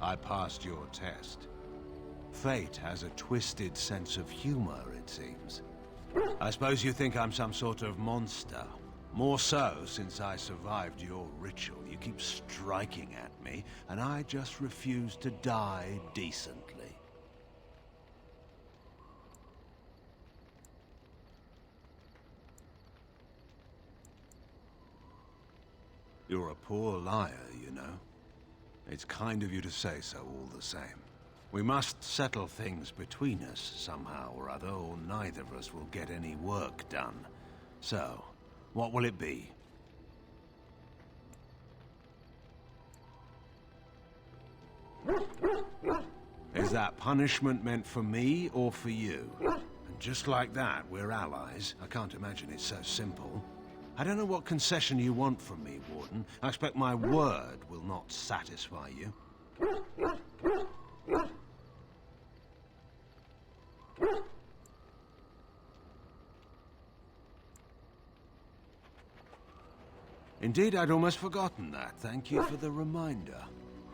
I passed your test. Fate has a twisted sense of humor, it seems. I suppose you think I'm some sort of monster. More so since I survived your ritual. You keep striking at me, and I just refuse to die decently. You're a poor liar, you know. It's kind of you to say so all the same. We must settle things between us somehow or other, or neither of us will get any work done. So, what will it be? Is that punishment meant for me or for you? And just like that, we're allies. I can't imagine it's so simple. I don't know what concession you want from me, Warden. I expect my word will not satisfy you. Indeed, I'd almost forgotten that. Thank you for the reminder.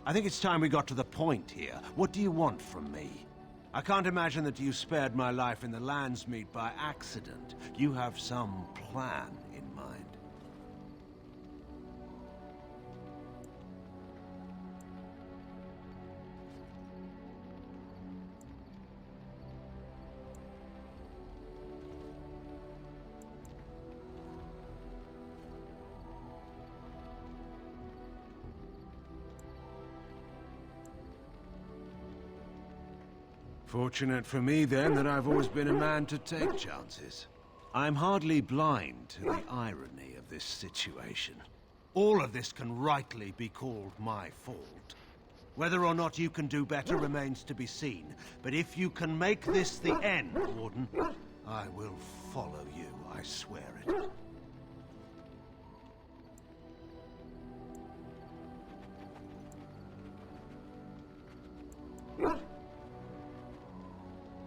I think it's time we got to the point here. What do you want from me? I can't imagine that you spared my life in the Landsmeet by accident. You have some plan in mind. Fortunate for me, then, that I've always been a man to take chances. I'm hardly blind to the irony of this situation. All of this can rightly be called my fault. Whether or not you can do better remains to be seen. But if you can make this the end, Warden, I will follow you, I swear it.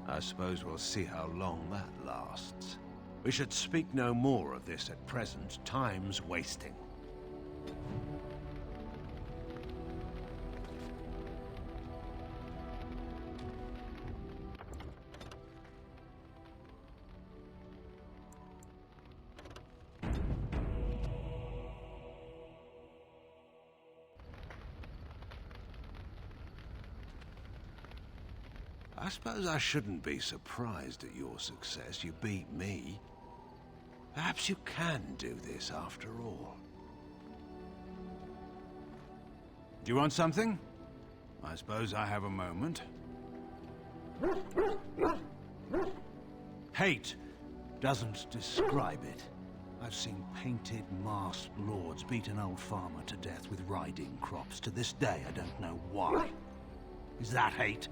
I suppose we'll see how long that lasts. We should speak no more of this at present. Time's wasting. I suppose I shouldn't be surprised at your success. You beat me. Perhaps you can do this after all. Do you want something? I suppose I have a moment. Hate doesn't describe it. I've seen painted, masked lords beat an old farmer to death with riding crops. To this day, I don't know why. Is that hate?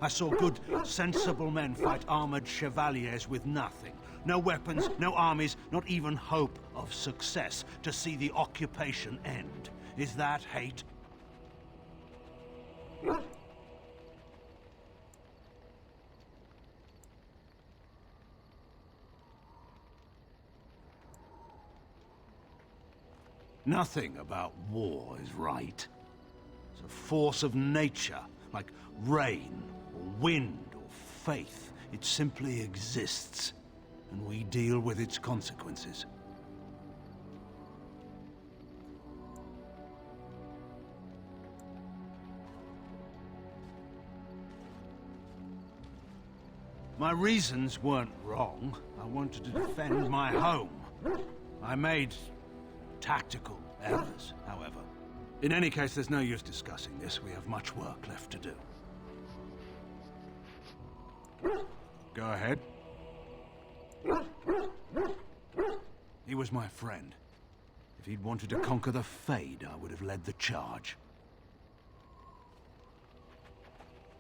I saw good, sensible men fight armored chevaliers with nothing. No weapons, no armies, not even hope of success to see the occupation end. Is that hate? Nothing about war is right. It's a force of nature, like rain, or wind, or faith. It simply exists, and we deal with its consequences. My reasons weren't wrong. I wanted to defend my home. I made tactical errors, however. In any case, there's no use discussing this. We have much work left to do. Go ahead. He was my friend. If he'd wanted to conquer the Fade, I would have led the charge.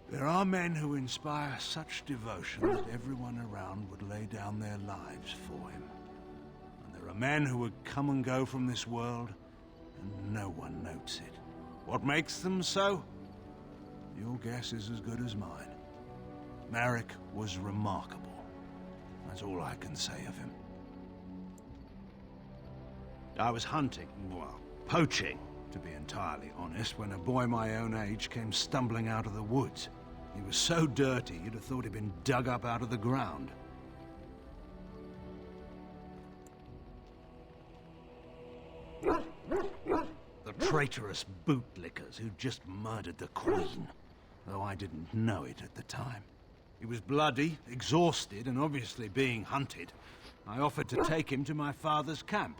There are men who inspire such devotion that everyone around would lay down their lives for him. And there are men who would come and go from this world, and no one notes it. What makes them so? Your guess is as good as mine. Merrick was remarkable. That's all I can say of him. I was hunting, well, poaching, to be entirely honest, when a boy my own age came stumbling out of the woods. He was so dirty, you'd have thought he'd been dug up out of the ground. The traitorous bootlickers who'd just murdered the Queen, though I didn't know it at the time. He was bloody, exhausted, and obviously being hunted. I offered to take him to my father's camp.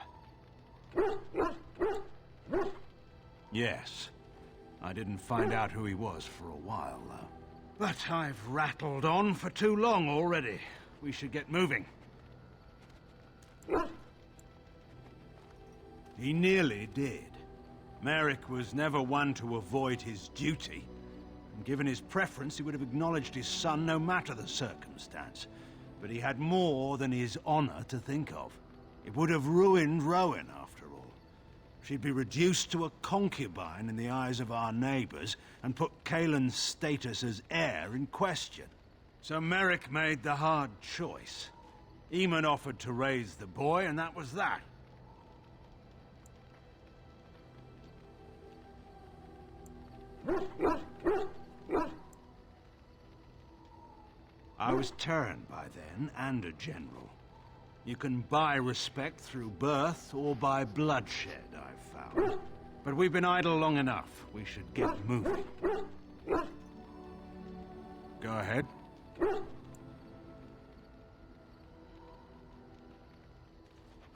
Yes. I didn't find out who he was for a while, though. But I've rattled on for too long already. We should get moving. He nearly did. Merrick was never one to avoid his duty. And given his preference, he would have acknowledged his son no matter the circumstance. But he had more than his honor to think of. It would have ruined Rowan, after all. She'd be reduced to a concubine in the eyes of our neighbors, and put Kaelin's status as heir in question. So Merrick made the hard choice. Eamon offered to raise the boy, and that was that. I was turned by then, and a general. You can buy respect through birth or by bloodshed, I've found. But we've been idle long enough. We should get moving. Go ahead.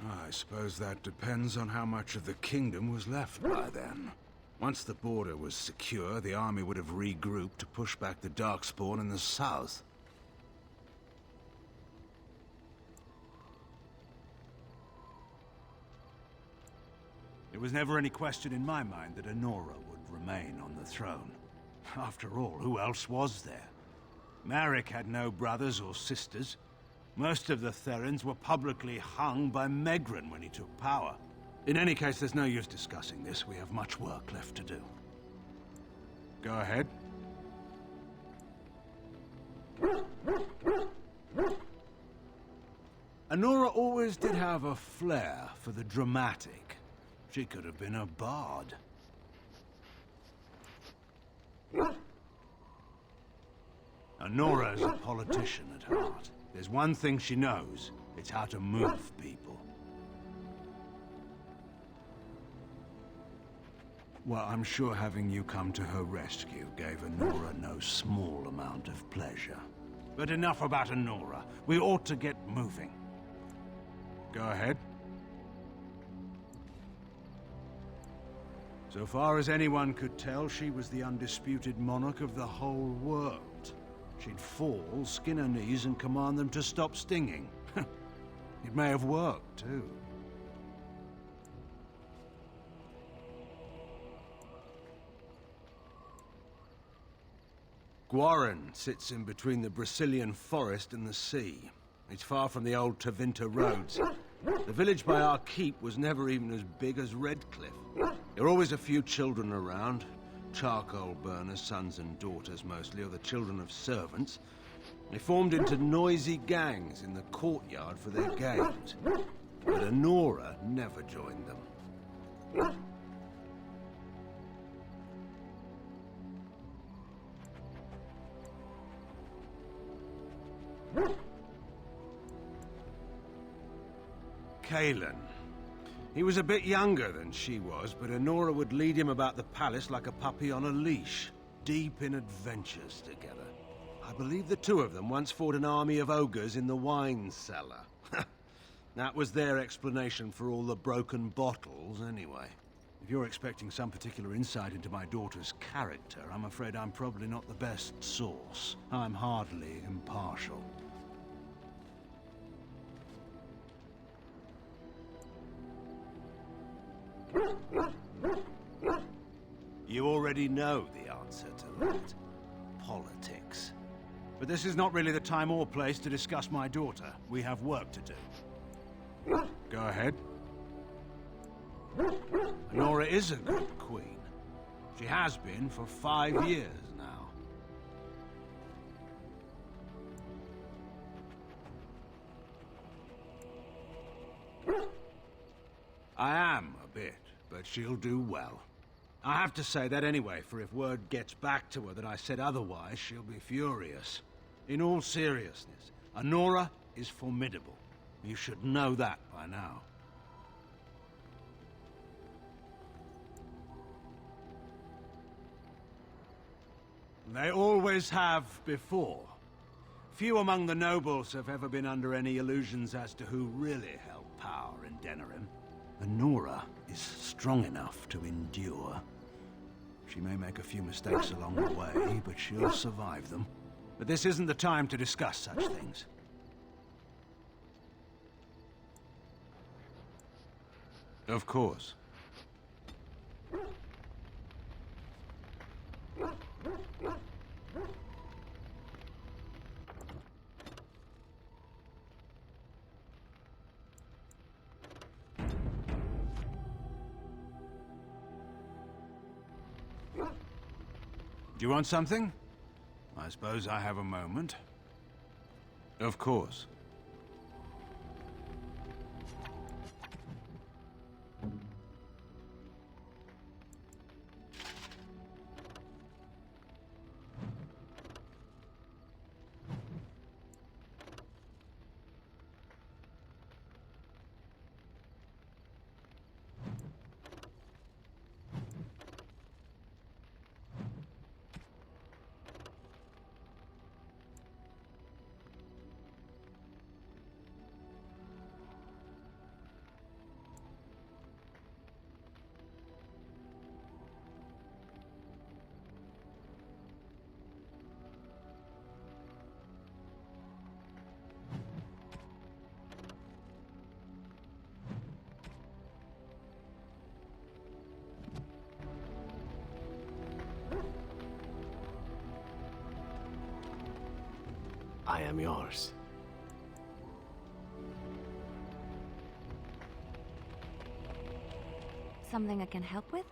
I suppose that depends on how much of the kingdom was left by then. Once the border was secure, the army would have regrouped to push back the Darkspawn in the south. There was never any question in my mind that Honora would remain on the throne. After all, who else was there? Merrick had no brothers or sisters. Most of the Therans were publicly hung by Megran when he took power. In any case, there's no use discussing this. We have much work left to do. Go ahead. Honora always did have a flair for the dramatic. She could have been a bard. Honora's a politician at heart. There's one thing she knows. It's how to move people. Well, I'm sure having you come to her rescue gave Honora no small amount of pleasure. But enough about Honora. We ought to get moving. Go ahead. So far as anyone could tell, she was the undisputed monarch of the whole world. She'd fall, skin her knees, and command them to stop stinging. It may have worked, too. Gwarren sits in between the Brazilian forest and the sea. It's far from the old Tevinter roads. The village by our keep was never even as big as Redcliffe. There are always a few children around. Charcoal burners, sons and daughters mostly, or the children of servants. They formed into noisy gangs in the courtyard for their games. But Honora never joined them. Kaelin. He was a bit younger than she was, but Honora would lead him about the palace like a puppy on a leash, deep in adventures together. I believe the two of them once fought an army of ogres in the wine cellar. That was their explanation for all the broken bottles, anyway. If you're expecting some particular insight into my daughter's character, I'm afraid I'm probably not the best source. I'm hardly impartial. You already know the answer to that. Politics. But this is not really the time or place to discuss my daughter. We have work to do. Go ahead. Honora is a good queen. She has been for 5 years now. I am a bit, but she'll do well. I have to say that anyway, for if word gets back to her that I said otherwise, she'll be furious. In all seriousness, Honora is formidable. You should know that by now. They always have before. Few among the nobles have ever been under any illusions as to who really held power in Denerim. Honora is strong enough to endure. She may make a few mistakes along the way, but she'll survive them. But this isn't the time to discuss such things. Of course. Do you want something? I suppose I have a moment. Of course. I am yours. Something I can help with?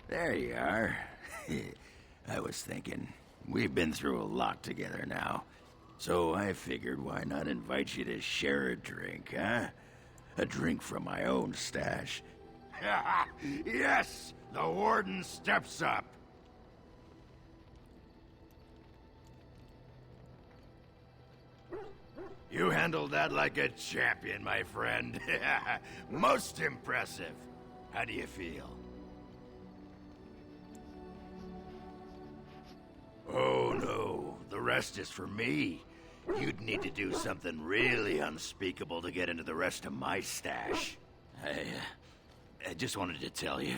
There you are. I was thinking, we've been through a lot together now. So I figured why not invite you to share a drink, huh? A drink from my own stash. Yes! The Warden steps up! You handled that like a champion, my friend. Most impressive. How do you feel? Oh no, the rest is for me. You'd need to do something really unspeakable to get into the rest of my stash. I just wanted to tell you,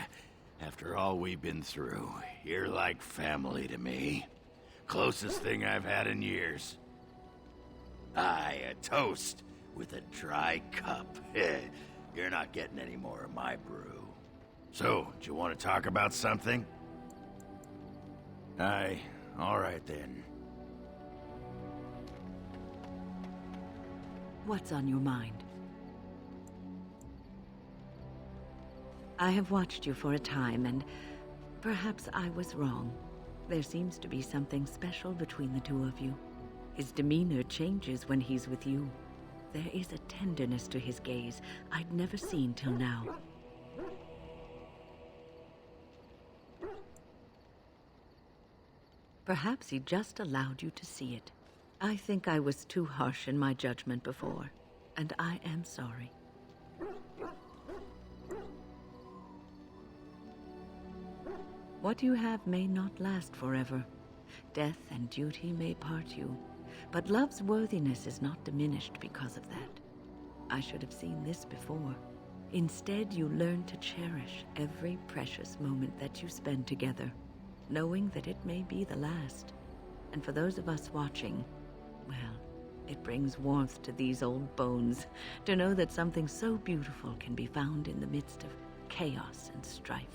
after all we've been through, you're like family to me. Closest thing I've had in years. Aye, a toast with a dry cup. You're not getting any more of my brew. So, do you want to talk about something? Aye, all right then. What's on your mind? I have watched you for a time, and perhaps I was wrong. There seems to be something special between the two of you. His demeanor changes when he's with you. There is a tenderness to his gaze I'd never seen till now. Perhaps he just allowed you to see it. I think I was too harsh in my judgment before, and I am sorry. What you have may not last forever. Death and duty may part you. But love's worthiness is not diminished because of that. I should have seen this before. Instead, you learn to cherish every precious moment that you spend together, knowing that it may be the last. And for those of us watching, well, it brings warmth to these old bones to know that something so beautiful can be found in the midst of chaos and strife.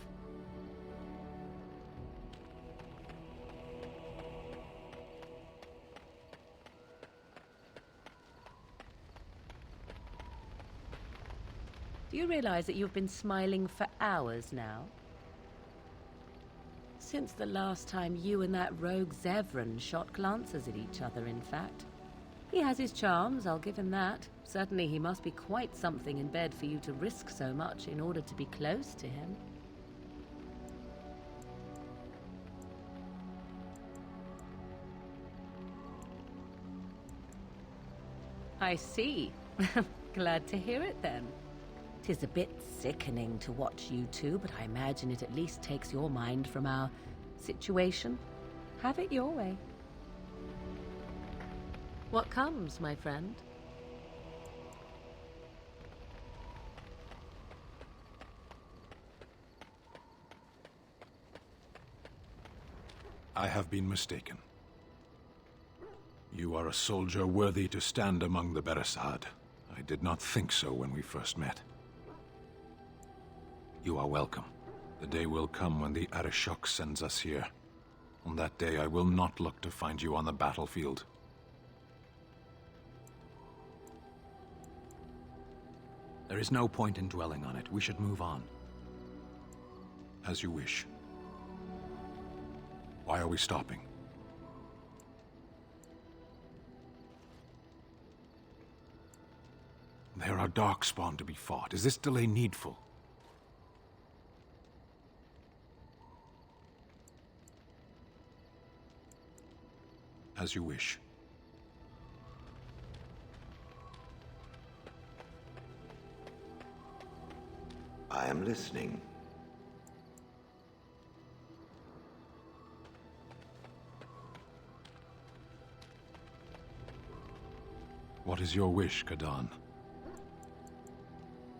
Do you realize that you've been smiling for hours now? Since the last time you and that rogue Zevran shot glances at each other, in fact. He has his charms, I'll give him that. Certainly he must be quite something in bed for you to risk so much in order to be close to him. I see. Glad to hear it then. 'Tis a bit sickening to watch you two, but I imagine it at least takes your mind from our situation. Have it your way. What comes, my friend? I have been mistaken. You are a soldier worthy to stand among the Beresad. I did not think so when we first met. You are welcome. The day will come when the Arishok sends us here. On that day, I will not look to find you on the battlefield. There is no point in dwelling on it. We should move on. As you wish. Why are we stopping? There are darkspawn to be fought. Is this delay needful? As you wish. I am listening. What is your wish, Kadan?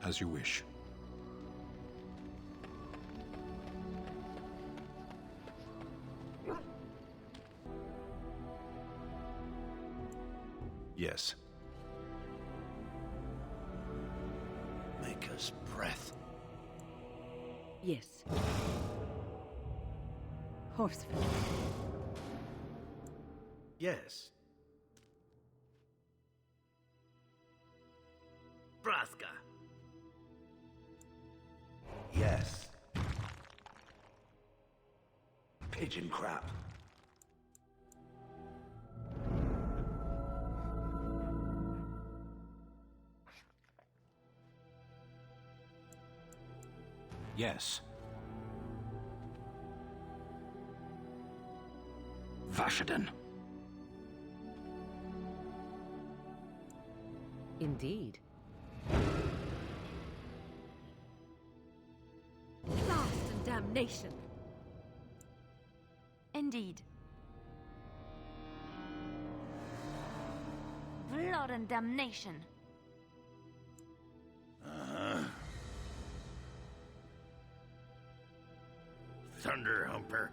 As you wish. Yes. Maker's breath. Yes. Horseful. Yes. Braska. Yes. Pigeon crap. Yes. Vashaden. Indeed. Blast and damnation. Indeed. Blood and damnation. Thunder Humper.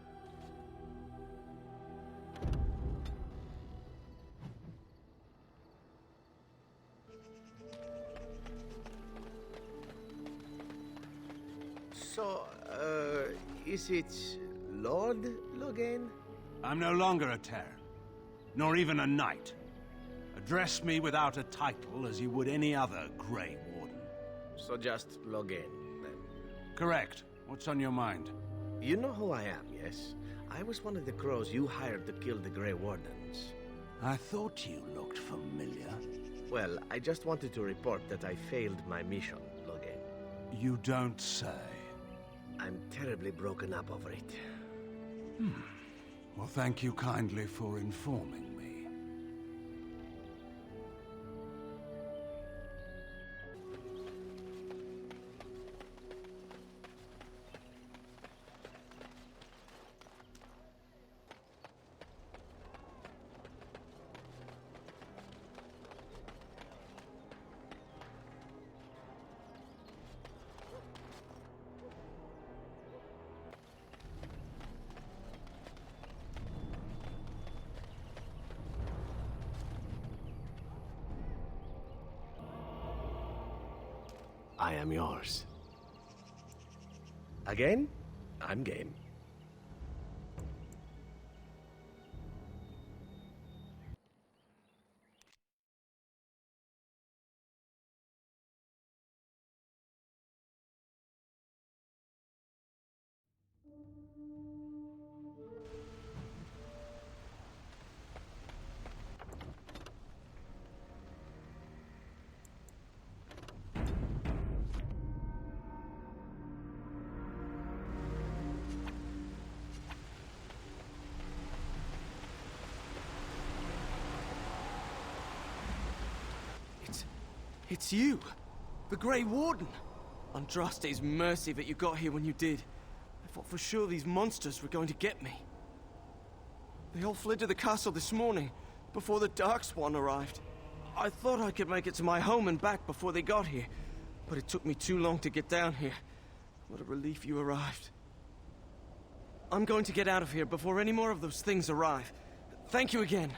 So, is it Lord Logain? I'm no longer a Terran, nor even a knight. Address me without a title as you would any other Grey Warden. So just Logain, then. Correct. What's on your mind? You know who I am, yes? I was one of the crows you hired to kill the Grey Wardens. I thought you looked familiar. Well, I just wanted to report that I failed my mission, Logain. You don't say. I'm terribly broken up over it. Well, thank you kindly for informing me. I am yours. Again? I'm game. It's you! The Grey Warden! Andraste's mercy that you got here when you did. I thought for sure these monsters were going to get me. They all fled to the castle this morning, before the Darkspawn arrived. I thought I could make it to my home and back before they got here, but it took me too long to get down here. What a relief you arrived. I'm going to get out of here before any more of those things arrive. Thank you again.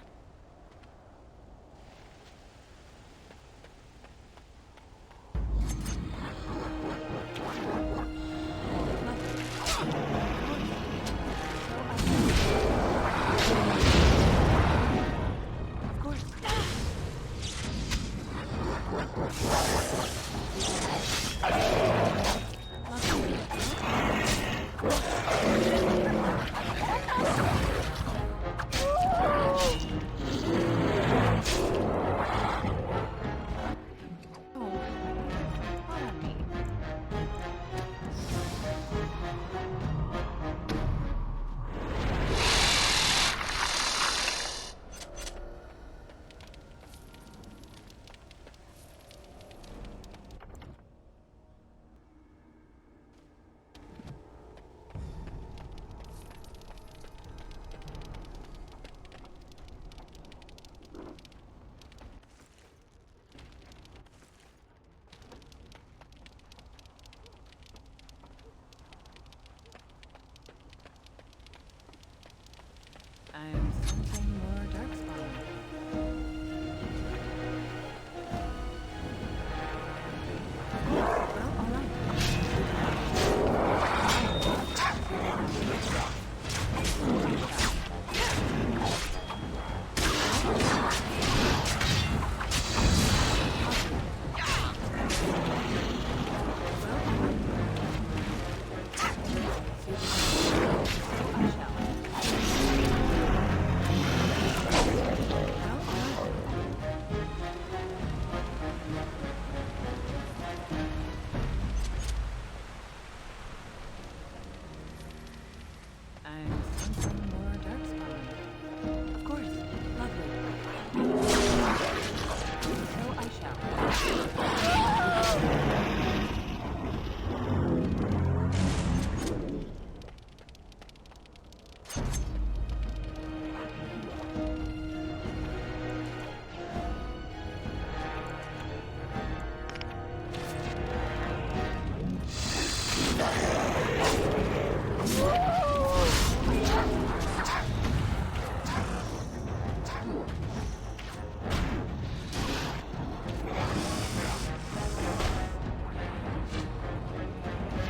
I'm something more darkspawn.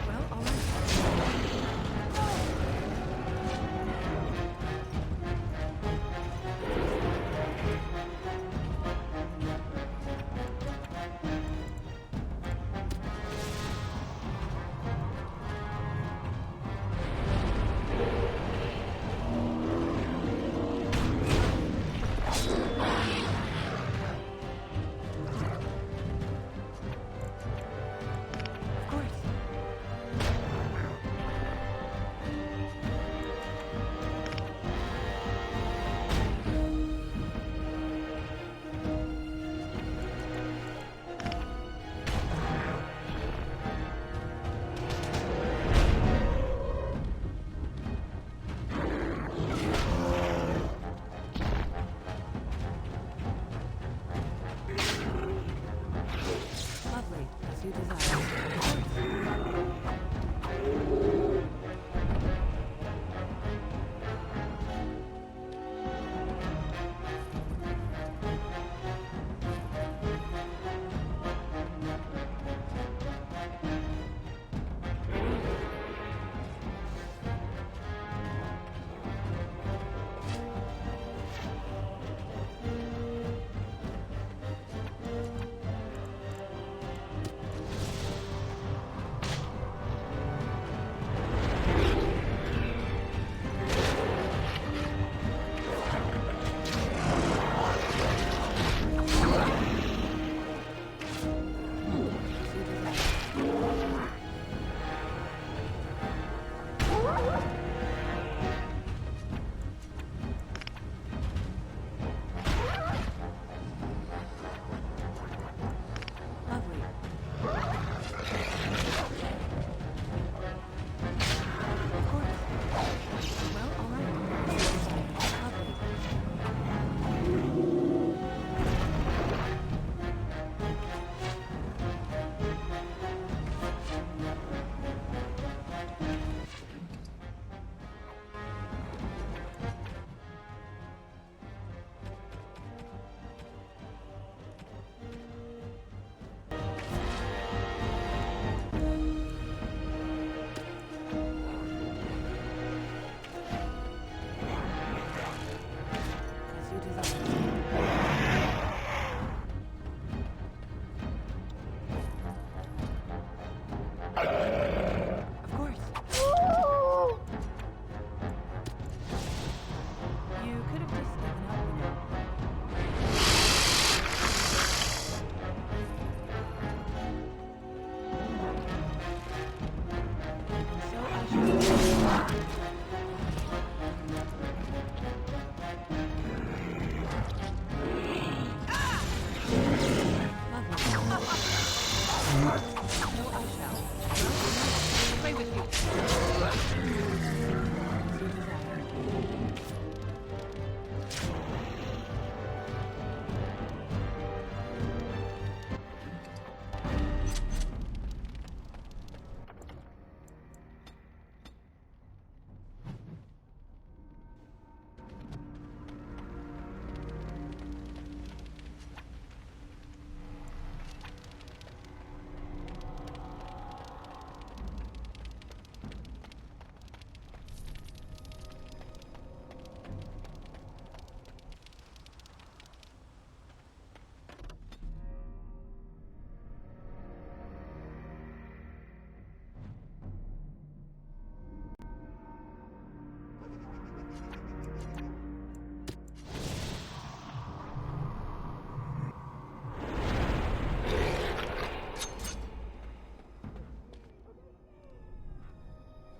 Well, all I shall. Pray with you.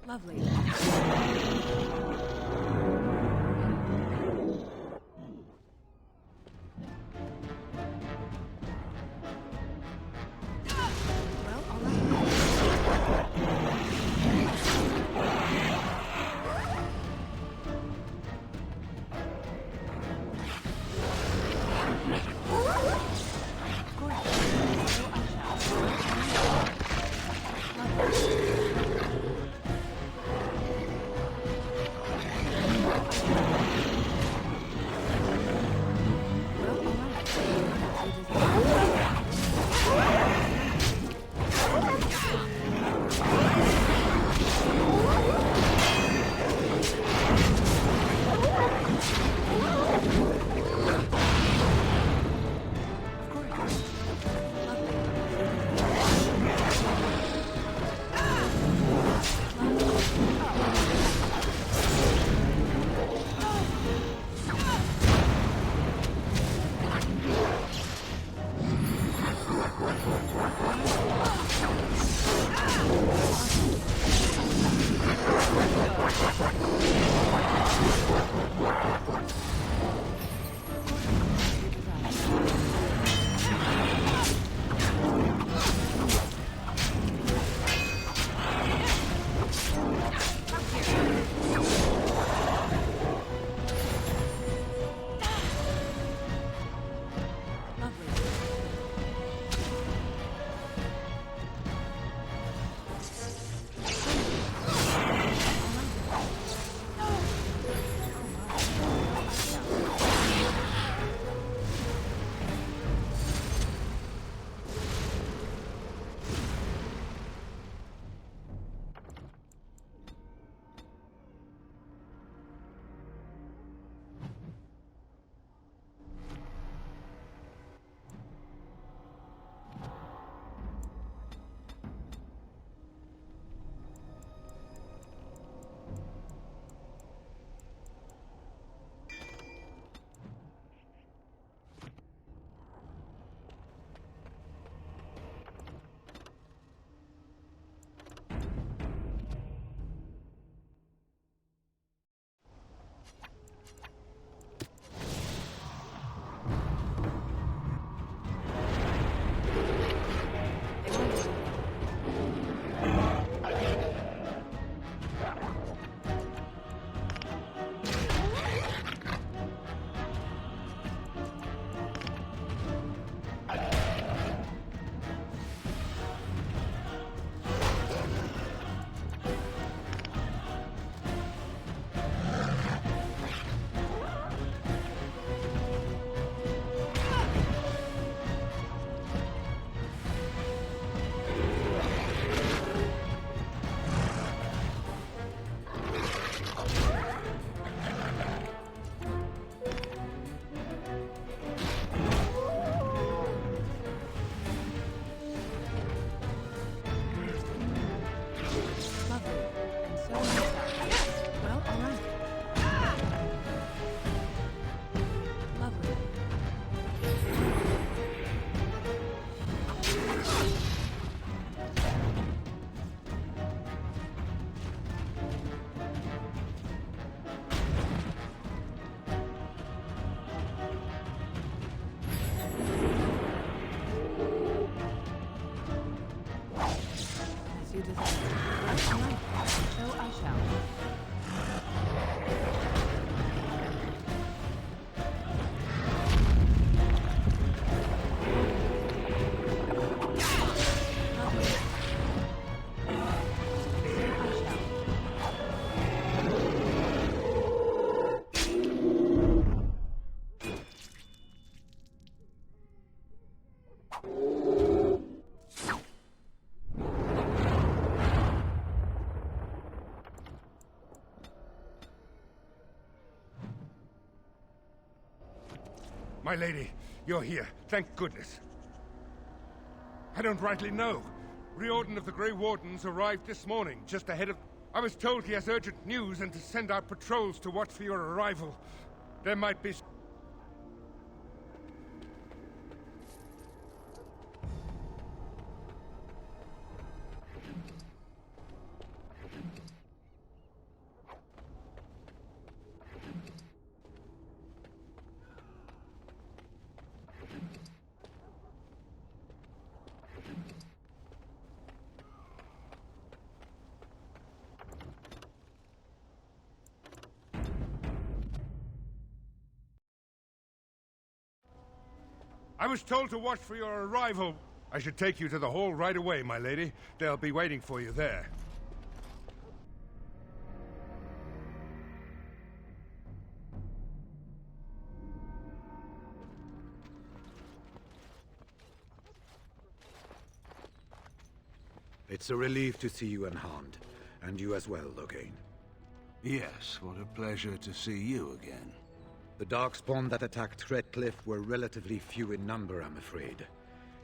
Lovely. you deserve. So I shall. My lady, you're here. Thank goodness. I don't rightly know. Riordan of the Grey Wardens arrived this morning, just ahead of... I was told he has urgent news and to send out patrols to watch for your arrival. There might be... I was told to watch for your arrival. I should take you to the hall right away, my lady. They'll be waiting for you there. It's a relief to see you unharmed. And you as well, Logain. Yes, what a pleasure to see you again. The Darkspawn that attacked Threadcliff were relatively few in number, I'm afraid.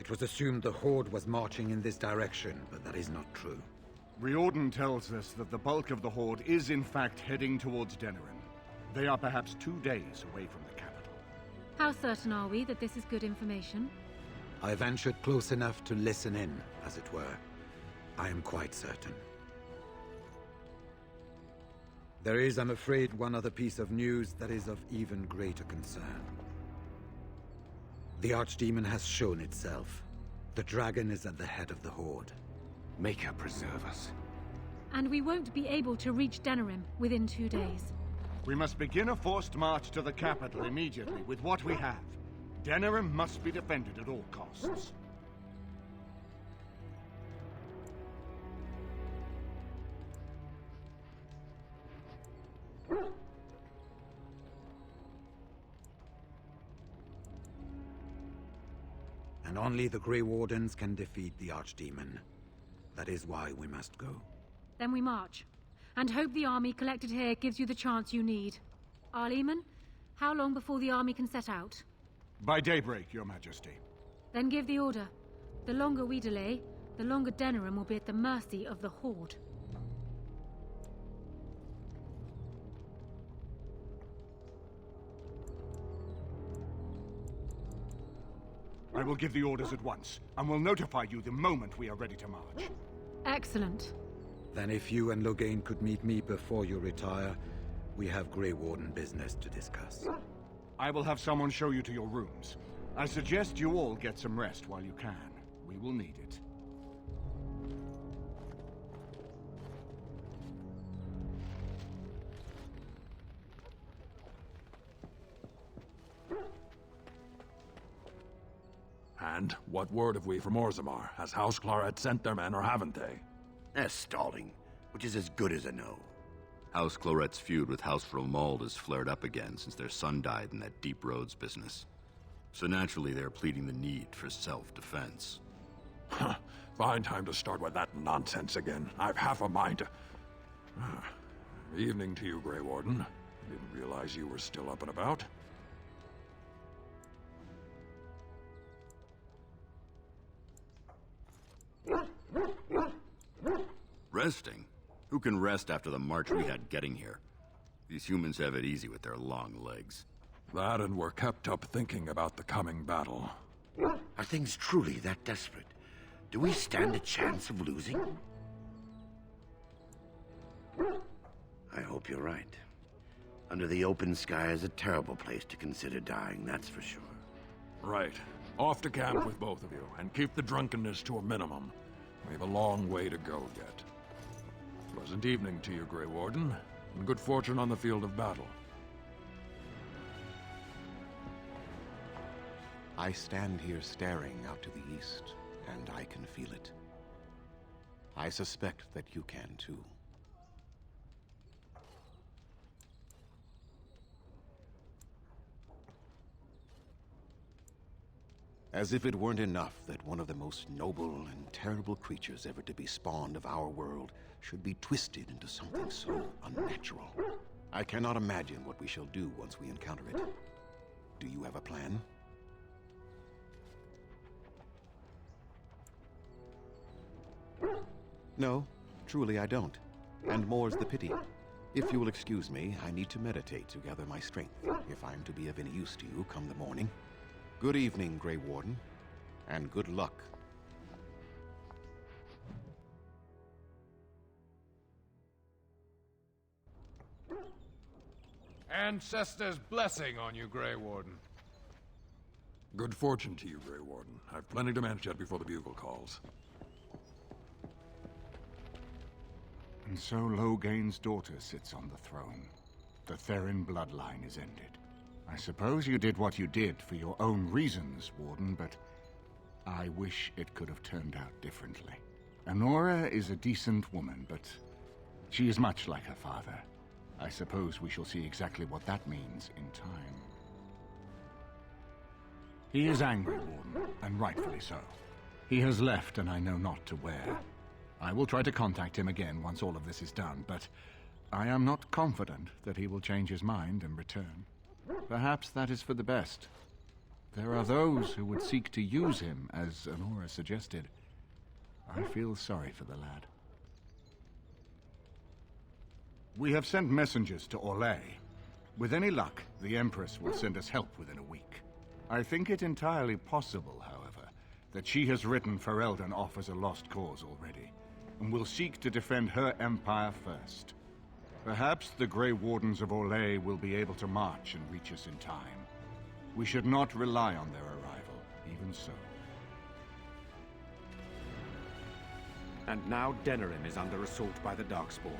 It was assumed the Horde was marching in this direction, but that is not true. Riordan tells us that the bulk of the Horde is in fact heading towards Denerim. They are perhaps 2 days away from the capital. How certain are we that this is good information? I ventured close enough to listen in, as it were. I am quite certain. There is, I'm afraid, one other piece of news that is of even greater concern. The Archdemon has shown itself. The dragon is at the head of the Horde. Make her preserve us. And we won't be able to reach Denerim within 2 days. We must begin a forced march to the capital immediately with what we have. Denerim must be defended at all costs. And only the Grey Wardens can defeat the Archdemon. That is why we must go. Then we march. And hope the army collected here gives you the chance you need. Arleman, how long before the army can set out? By daybreak, Your Majesty. Then give the order. The longer we delay, the longer Denerim will be at the mercy of the Horde. I will give the orders at once, and will notify you the moment we are ready to march. Excellent. Then if you and Logain could meet me before you retire, we have Grey Warden business to discuss. I will have someone show you to your rooms. I suggest you all get some rest while you can. We will need it. And what word have we from Orzammar? Has House Claret sent their men, or haven't they? They're stalling, which is as good as a no. House Claret's feud with House Fromald has flared up again since their son died in that Deep Roads business. So naturally they're pleading the need for self-defense. Huh. Fine time to start with that nonsense again. I've half a mind to... Evening to you, Grey Warden. Didn't realize you were still up and about. Resting? Who can rest after the march we had getting here? These humans have it easy with their long legs. That, and we're kept up thinking about the coming battle. Are things truly that desperate? Do we stand a chance of losing? I hope you're right. Under the open sky is a terrible place to consider dying, that's for sure. Right. Off to camp with both of you, and keep the drunkenness to a minimum. We have a long way to go yet. Pleasant evening to you, Grey Warden, and good fortune on the field of battle. I stand here staring out to the east, and I can feel it. I suspect that you can too. As if it weren't enough that one of the most noble and terrible creatures ever to be spawned of our world should be twisted into something so unnatural. I cannot imagine what we shall do once we encounter it. Do you have a plan? No, truly I don't. And more's the pity. If you will excuse me, I need to meditate to gather my strength, if I'm to be of any use to you come the morning. Good evening, Grey Warden, and good luck. Ancestors' blessing on you, Grey Warden. Good fortune to you, Grey Warden. I've plenty to manage yet before the bugle calls. And so Loghain's daughter sits on the throne. The Therin bloodline is ended. I suppose you did what you did for your own reasons, Warden, but I wish it could have turned out differently. Honora is a decent woman, but she is much like her father. I suppose we shall see exactly what that means in time. He is angry, Warden, and rightfully so. He has left, and I know not to where. I will try to contact him again once all of this is done, but I am not confident that he will change his mind and return. Perhaps that is for the best. There are those who would seek to use him, as Honora suggested. I feel sorry for the lad. We have sent messengers to Orlais. With any luck, the Empress will send us help within a week. I think it entirely possible, however, that she has written Ferelden off as a lost cause already, and will seek to defend her empire first. Perhaps the Grey Wardens of Orlais will be able to march and reach us in time. We should not rely on their arrival, even so. And now Denerim is under assault by the Darkspawn.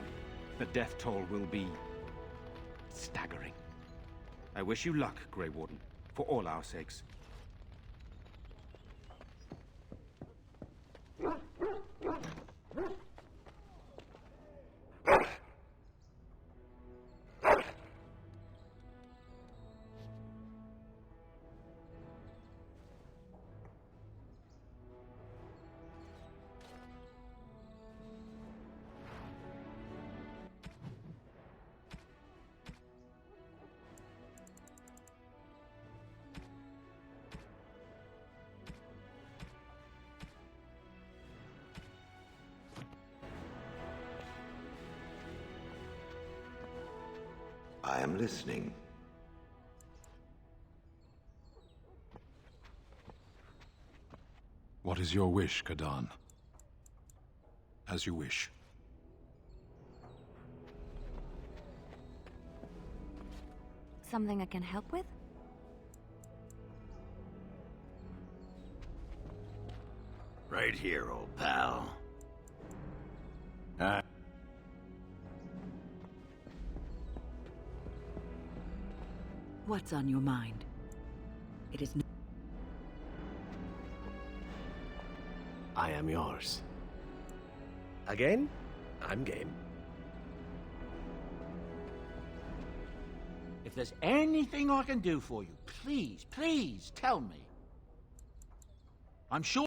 The death toll will be staggering. I wish you luck, Grey Warden, for all our sakes. I am listening. What is your wish, Kadan? As you wish. Something I can help with? Right here, old pal. What's on your mind? It is I am yours. Again? I'm game. If there's anything I can do for you, please, please tell me. I'm sure...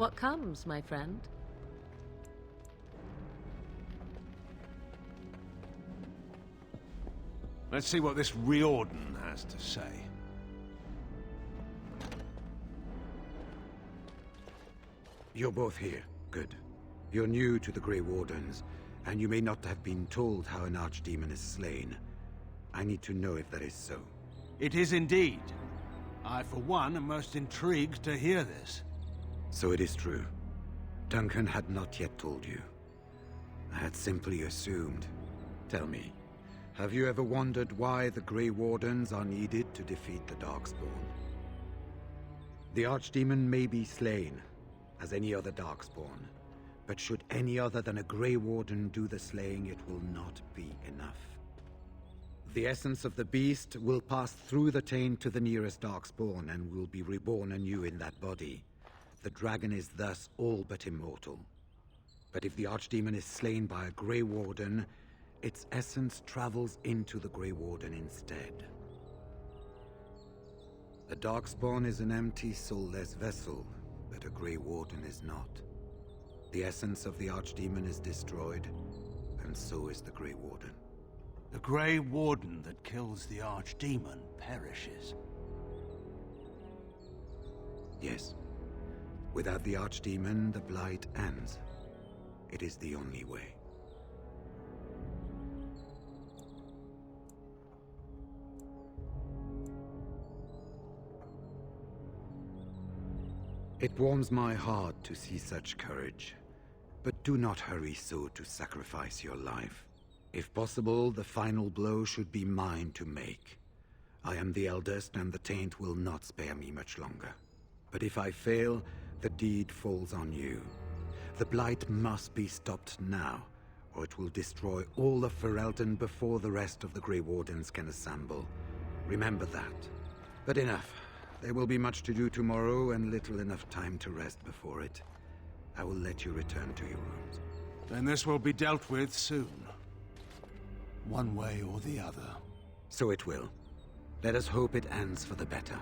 What comes, my friend? Let's see what this Riordan has to say. You're both here. Good. You're new to the Grey Wardens, and you may not have been told how an archdemon is slain. I need to know if that is so. It is indeed. I, for one, am most intrigued to hear this. So it is true. Duncan had not yet told you. I had simply assumed. Tell me, have you ever wondered why the Grey Wardens are needed to defeat the Darkspawn? The Archdemon may be slain, as any other Darkspawn, but should any other than a Grey Warden do the slaying, it will not be enough. The essence of the beast will pass through the taint to the nearest Darkspawn and will be reborn anew in that body. The dragon is thus all but immortal. But if the Archdemon is slain by a Grey Warden, its essence travels into the Grey Warden instead. The Darkspawn is an empty, soulless vessel, but a Grey Warden is not. The essence of the Archdemon is destroyed, and so is the Grey Warden. The Grey Warden that kills the Archdemon perishes. Yes. Without the Archdemon, the Blight ends. It is the only way. It warms my heart to see such courage, but do not hurry so to sacrifice your life. If possible, the final blow should be mine to make. I am the eldest, and the taint will not spare me much longer. But if I fail, the deed falls on you. The Blight must be stopped now, or it will destroy all of Ferelden before the rest of the Grey Wardens can assemble. Remember that. But enough. There will be much to do tomorrow, and little enough time to rest before it. I will let you return to your rooms. Then this will be dealt with soon. One way or the other. So it will. Let us hope it ends for the better.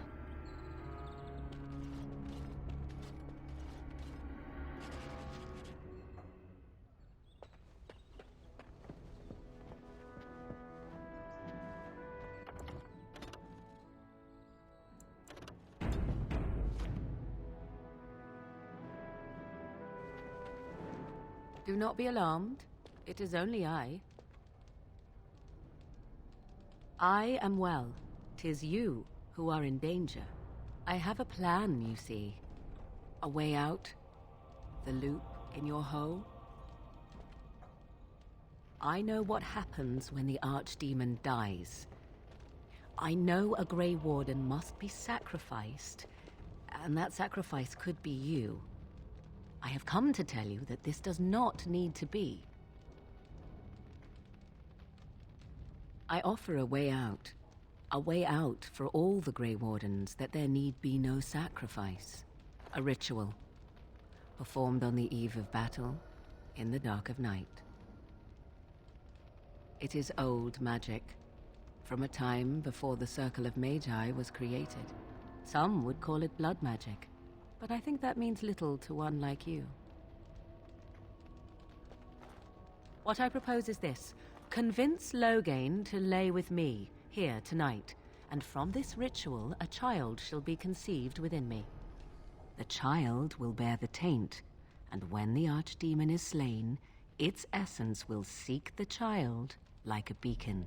Do not be alarmed. It is only I. I am well. 'Tis you who are in danger. I have a plan, you see. A way out. The loop in your hole. I know what happens when the Archdemon dies. I know a Grey Warden must be sacrificed, and that sacrifice could be you. I have come to tell you that this does not need to be. I offer a way out for all the Grey Wardens, that there need be no sacrifice. A ritual, performed on the eve of battle, in the dark of night. It is old magic, from a time before the Circle of Magi was created. Some would call it blood magic, but I think that means little to one like you. What I propose is this. Convince Loghain to lay with me, here tonight, and from this ritual a child shall be conceived within me. The child will bear the taint, and when the Archdemon is slain, its essence will seek the child like a beacon.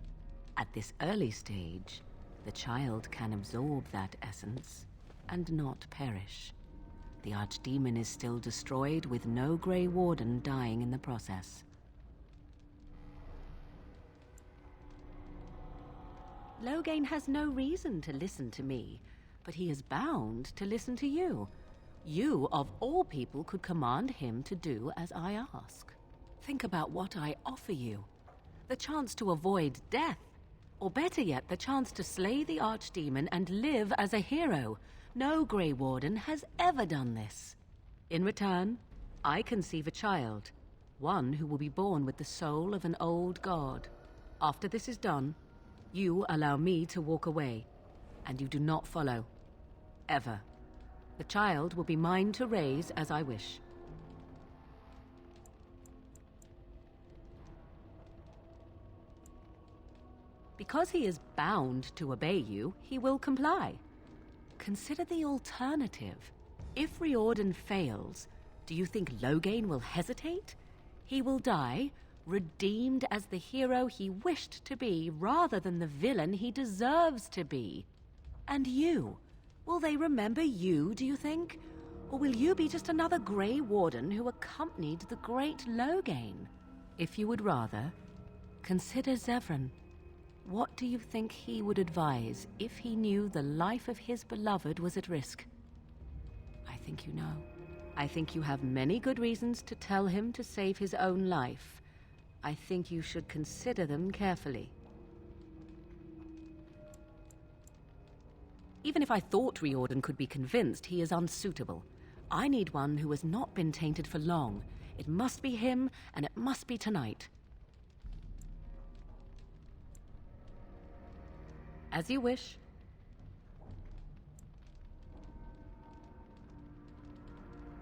At this early stage, the child can absorb that essence and not perish. The Archdemon is still destroyed, with no Grey Warden dying in the process. Loghain has no reason to listen to me, but he is bound to listen to you. You, of all people, could command him to do as I ask. Think about what I offer you. The chance to avoid death. Or better yet, the chance to slay the Archdemon and live as a hero. No Grey Warden has ever done this. In return, I conceive a child. One who will be born with the soul of an old god. After this is done, you allow me to walk away, and you do not follow. Ever. The child will be mine to raise as I wish. Because he is bound to obey you, he will comply. Consider the alternative. If Riordan fails, do you think Loghain will hesitate? He will die, redeemed as the hero he wished to be, rather than the villain he deserves to be. And you? Will they remember you, do you think? Or will you be just another Grey Warden who accompanied the great Loghain? If you would rather, consider Zevran. What do you think he would advise if he knew the life of his beloved was at risk? I think you know. I think you have many good reasons to tell him to save his own life. I think you should consider them carefully. Even if I thought Riordan could be convinced, he is unsuitable. I need one who has not been tainted for long. It must be him, and it must be tonight. As you wish.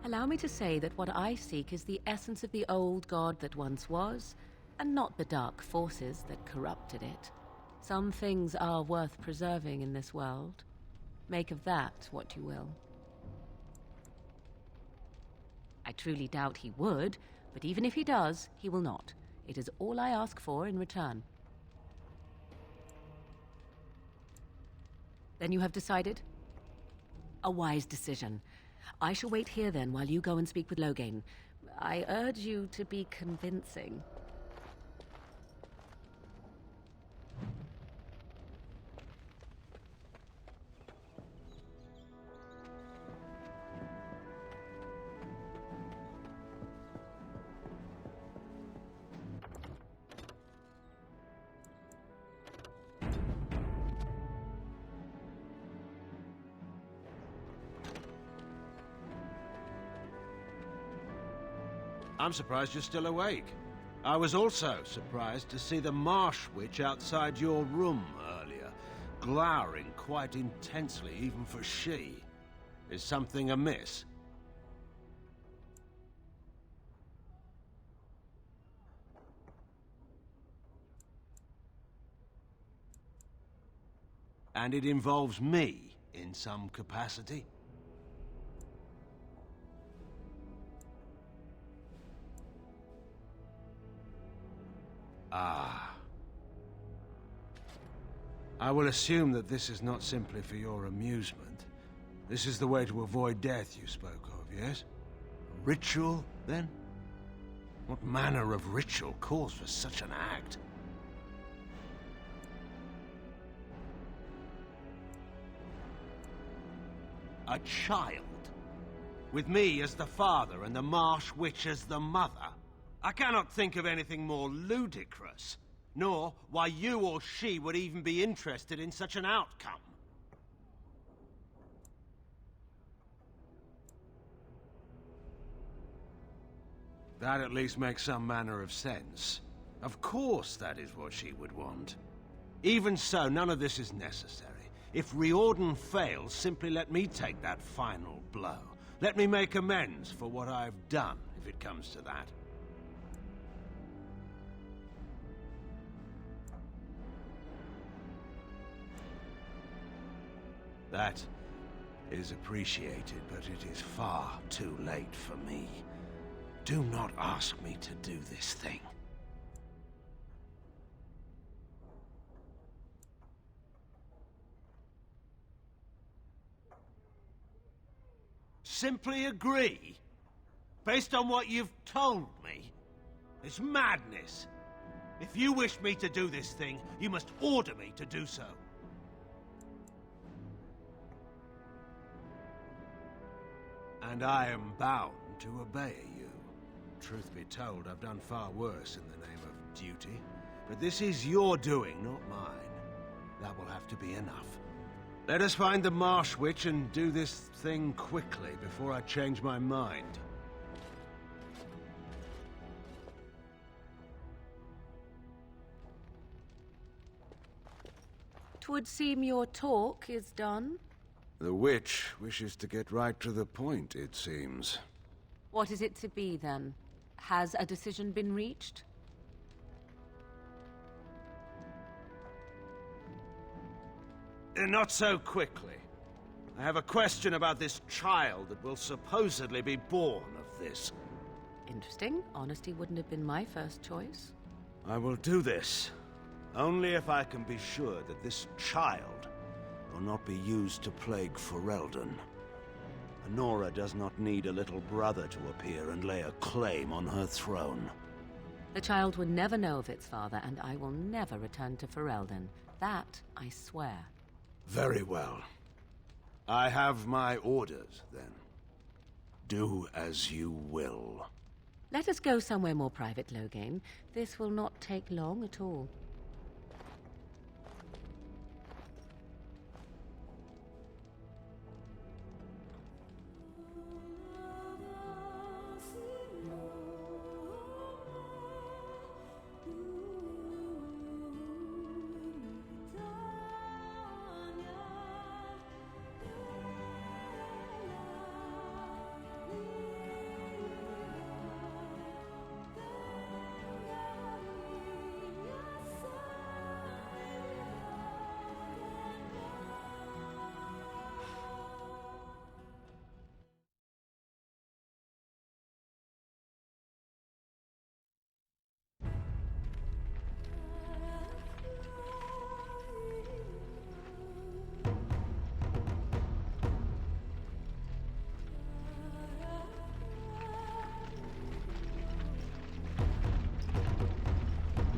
Allow me to say that what I seek is the essence of the old god that once was, and not the dark forces that corrupted it. Some things are worth preserving in this world. Make of that what you will. I truly doubt he would, but even if he does, he will not. It is all I ask for in return. Then you have decided? A wise decision. I shall wait here then while you go and speak with Loghain. I urge you to be convincing. I'm surprised you're still awake. I was also surprised to see the marsh witch outside your room earlier, glowering quite intensely even for she. Is something amiss? And it involves me in some capacity? Ah. I will assume that this is not simply for your amusement. This is the way to avoid death you spoke of, yes? Ritual, then? What manner of ritual calls for such an act? A child? With me as the father and the Marsh Witch as the mother? I cannot think of anything more ludicrous, nor why you or she would even be interested in such an outcome. That at least makes some manner of sense. Of course that is what she would want. Even so, none of this is necessary. If Riordan fails, simply let me take that final blow. Let me make amends for what I've done, if it comes to that. That is appreciated, but it is far too late for me. Do not ask me to do this thing. Simply agree? Based on what you've told me? It's madness. If you wish me to do this thing, you must order me to do so. And I am bound to obey you. Truth be told, I've done far worse in the name of duty. But this is your doing, not mine. That will have to be enough. Let us find the Marsh Witch and do this thing quickly before I change my mind. 'Twould seem your talk is done. The witch wishes to get right to the point, it seems. What is it to be, then? Has a decision been reached? Not so quickly. I have a question about this child that will supposedly be born of this. Interesting. Honesty wouldn't have been my first choice. I will do this, only if I can be sure that this child will not be used to plague Ferelden. Honora does not need a little brother to appear and lay a claim on her throne. The child would never know of its father, and I will never return to Ferelden. That I swear. Very well. I have my orders, then. Do as you will. Let us go somewhere more private, Loghain. This will not take long at all.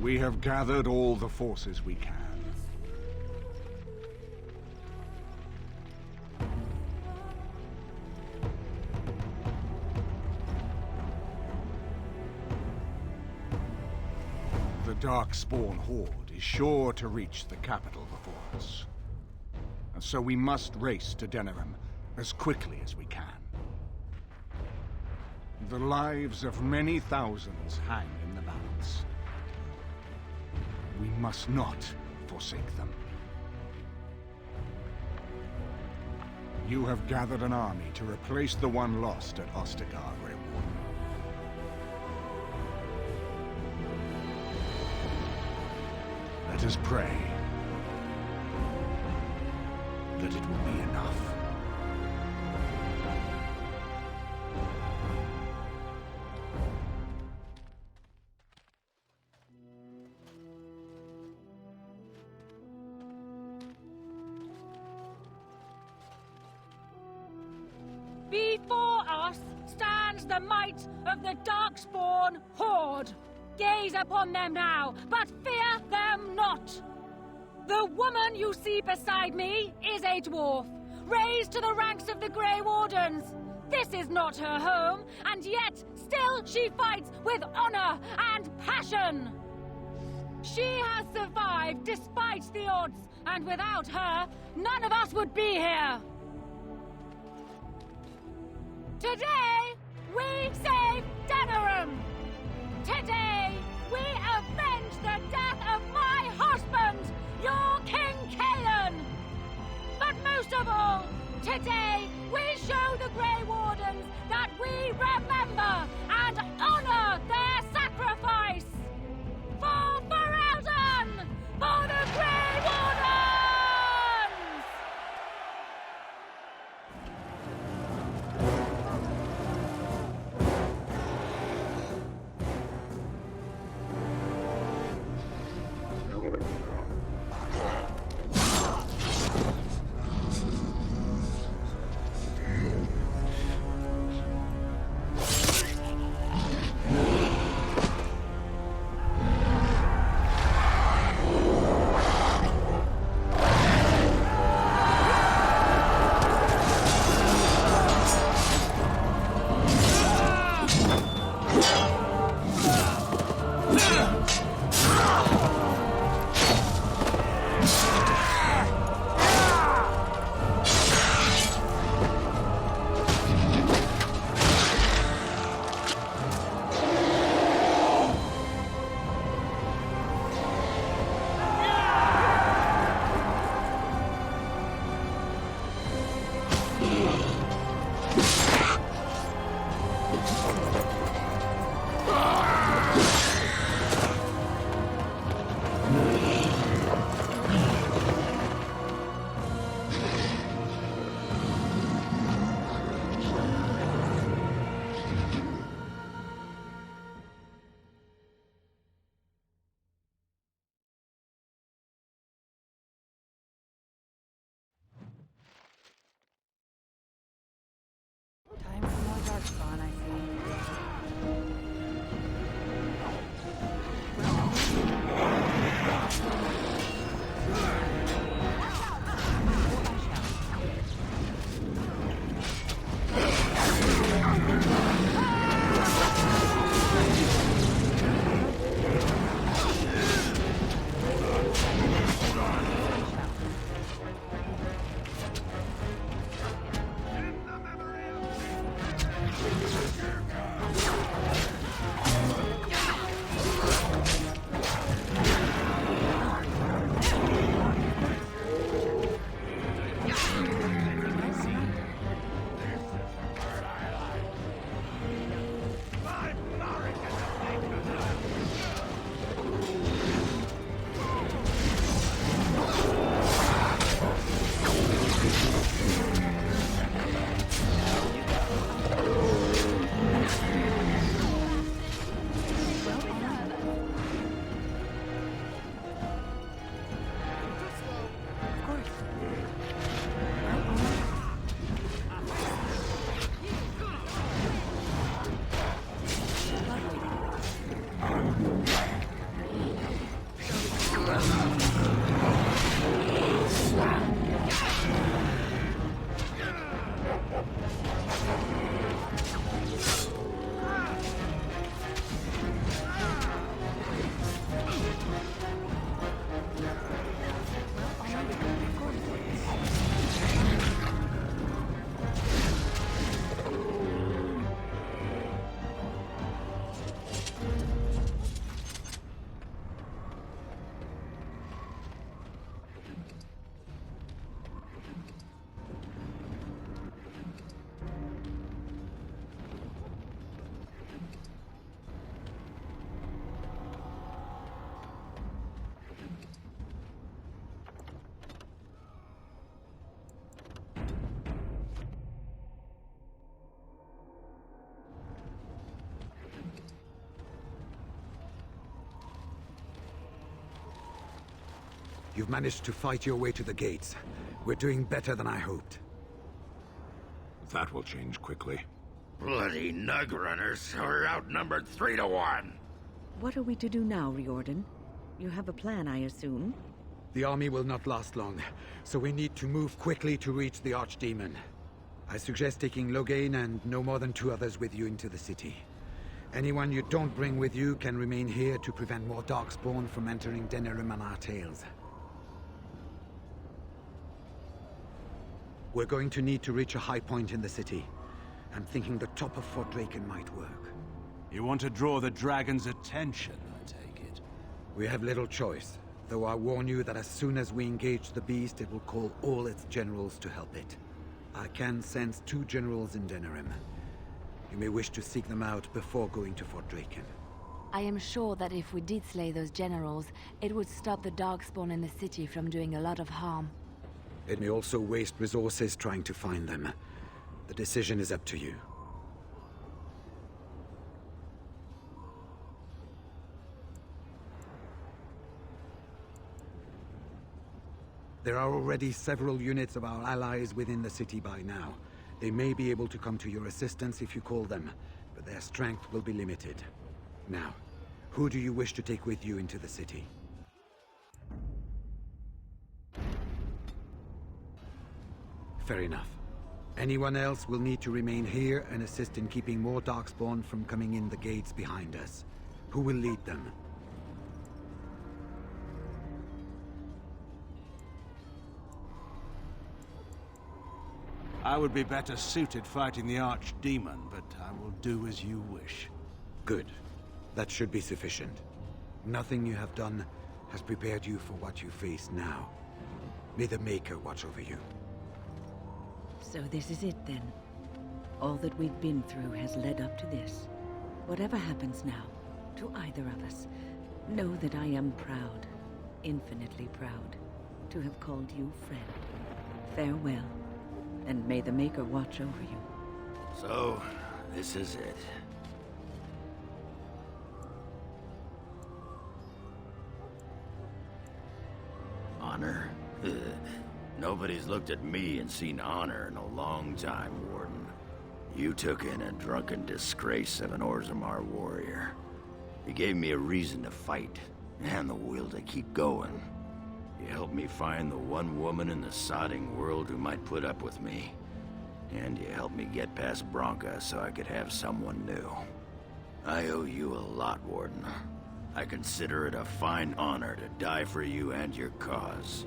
We have gathered all the forces we can. The Darkspawn Horde is sure to reach the capital before us. And so we must race to Denerim as quickly as we can. The lives of many thousands hang in the balance. We must not forsake them. You have gathered an army to replace the one lost at Ostagar, Grey Warden. Let us pray that it will be enough. Before us stands the might of the Darkspawn Horde. Gaze upon them now, but fear them not. The woman you see beside me is a dwarf, raised to the ranks of the Grey Wardens. This is not her home, and yet still she fights with honor and passion. She has survived despite the odds, and without her, none of us would be here. Today, we save Denerim! Today, we avenge the death of my husband, your King Kaelan! But most of all, today, we show the Grey Wardens that we remember and honor their sacrifice! For Ferelden! For the Grey Wardens! You've managed to fight your way to the gates. We're doing better than I hoped. That will change quickly. Bloody nug runners are outnumbered 3 to 1. What are we to do now, Riordan? You have a plan, I assume? The army will not last long, so we need to move quickly to reach the Archdemon. I suggest taking Loghain and no more than 2 others with you into the city. Anyone you don't bring with you can remain here to prevent more Darkspawn from entering Denerim on our tails. We're going to need to reach a high point in the city. I'm thinking the top of Fort Draken might work. You want to draw the dragon's attention, I take it? We have little choice, though I warn you that as soon as we engage the beast, it will call all its generals to help it. I can sense 2 generals in Denerim. You may wish to seek them out before going to Fort Draken. I am sure that if we did slay those generals, it would stop the Darkspawn in the city from doing a lot of harm. It may also waste resources trying to find them. The decision is up to you. There are already several units of our allies within the city by now. They may be able to come to your assistance if you call them, but their strength will be limited. Now, who do you wish to take with you into the city? Fair enough. Anyone else will need to remain here and assist in keeping more Darkspawn from coming in the gates behind us. Who will lead them? I would be better suited fighting the Archdemon, but I will do as you wish. Good. That should be sufficient. Nothing you have done has prepared you for what you face now. May the Maker watch over you. So this is it, then. All that we've been through has led up to this. Whatever happens now, to either of us, know that I am proud, infinitely proud, to have called you friend. Farewell, and may the Maker watch over you. So, this is it. Honor? Nobody's looked at me and seen honor in a long time, Warden. You took in a drunken disgrace of an Orzammar warrior. You gave me a reason to fight, and the will to keep going. You helped me find the one woman in the sodding world who might put up with me. And you helped me get past Bronca so I could have someone new. I owe you a lot, Warden. I consider it a fine honor to die for you and your cause.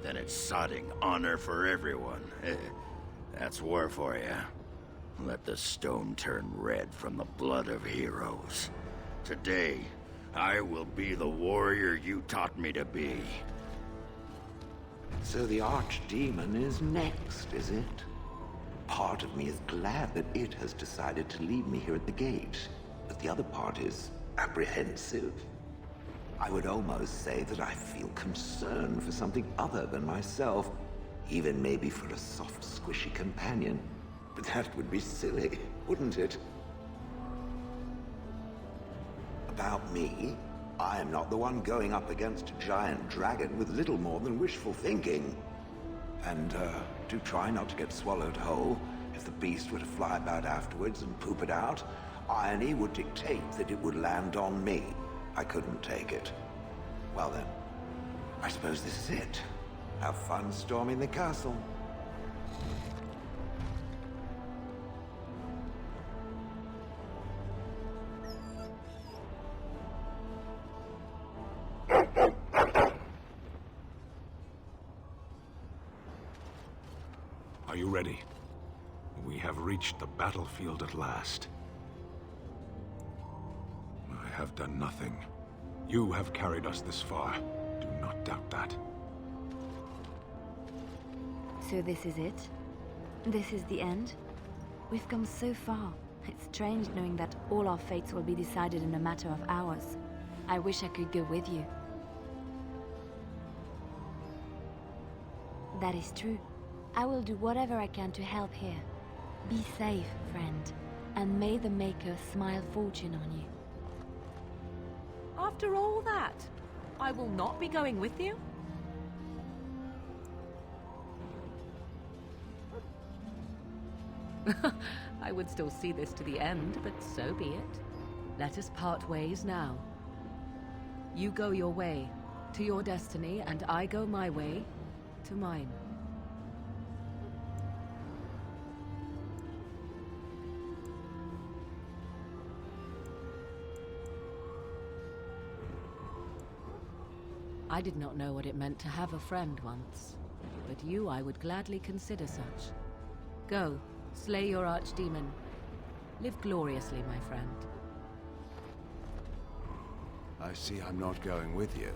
Then it's sodding honor for everyone. That's war for you. Let the stone turn red from the blood of heroes. Today, I will be the warrior you taught me to be. So the Archdemon is next, is it? Part of me is glad that it has decided to leave me here at the gate, but the other part is apprehensive. I would almost say that I feel concern for something other than myself, even maybe for a soft, squishy companion. But that would be silly, wouldn't it? About me, I am not the one going up against a giant dragon with little more than wishful thinking. And, do try not to get swallowed whole. If the beast were to fly about afterwards and poop it out, irony would dictate that it would land on me. I couldn't take it. Well then, I suppose this is it. Have fun storming the castle. Are you ready? We have reached the battlefield at last. I have done nothing. You have carried us this far. Do not doubt that. So this is it? This is the end? We've come so far. It's strange knowing that all our fates will be decided in a matter of hours. I wish I could go with you. That is true. I will do whatever I can to help here. Be safe, friend, and may the Maker smile fortune on you. After all that, I will not be going with you? I would still see this to the end, but so be it. Let us part ways now. You go your way, to your destiny, and I go my way, to mine. I did not know what it meant to have a friend once, but you I would gladly consider such. Go, slay your archdemon. Live gloriously, my friend. I see I'm not going with you.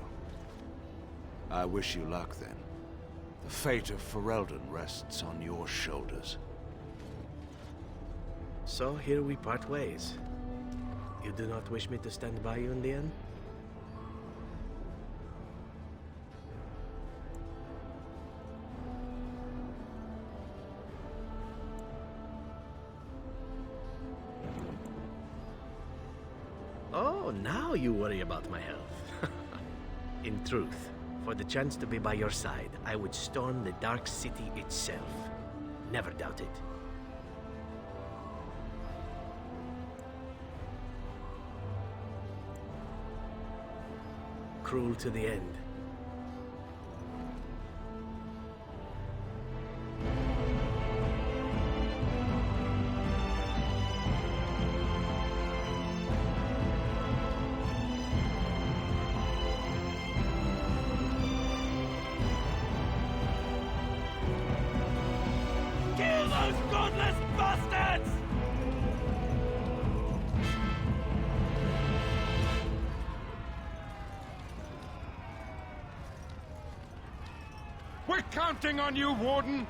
I wish you luck, then. The fate of Ferelden rests on your shoulders. So here we part ways. You do not wish me to stand by you in the end? Oh, now you worry about my health. In truth, for the chance to be by your side, I would storm the Dark City itself. Never doubt it. Cruel to the end. Kill those godless bastards! We're counting on you, Warden!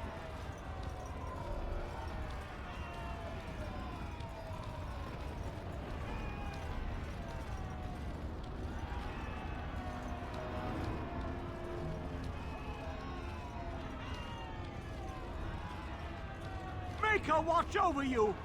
Make her watch over you!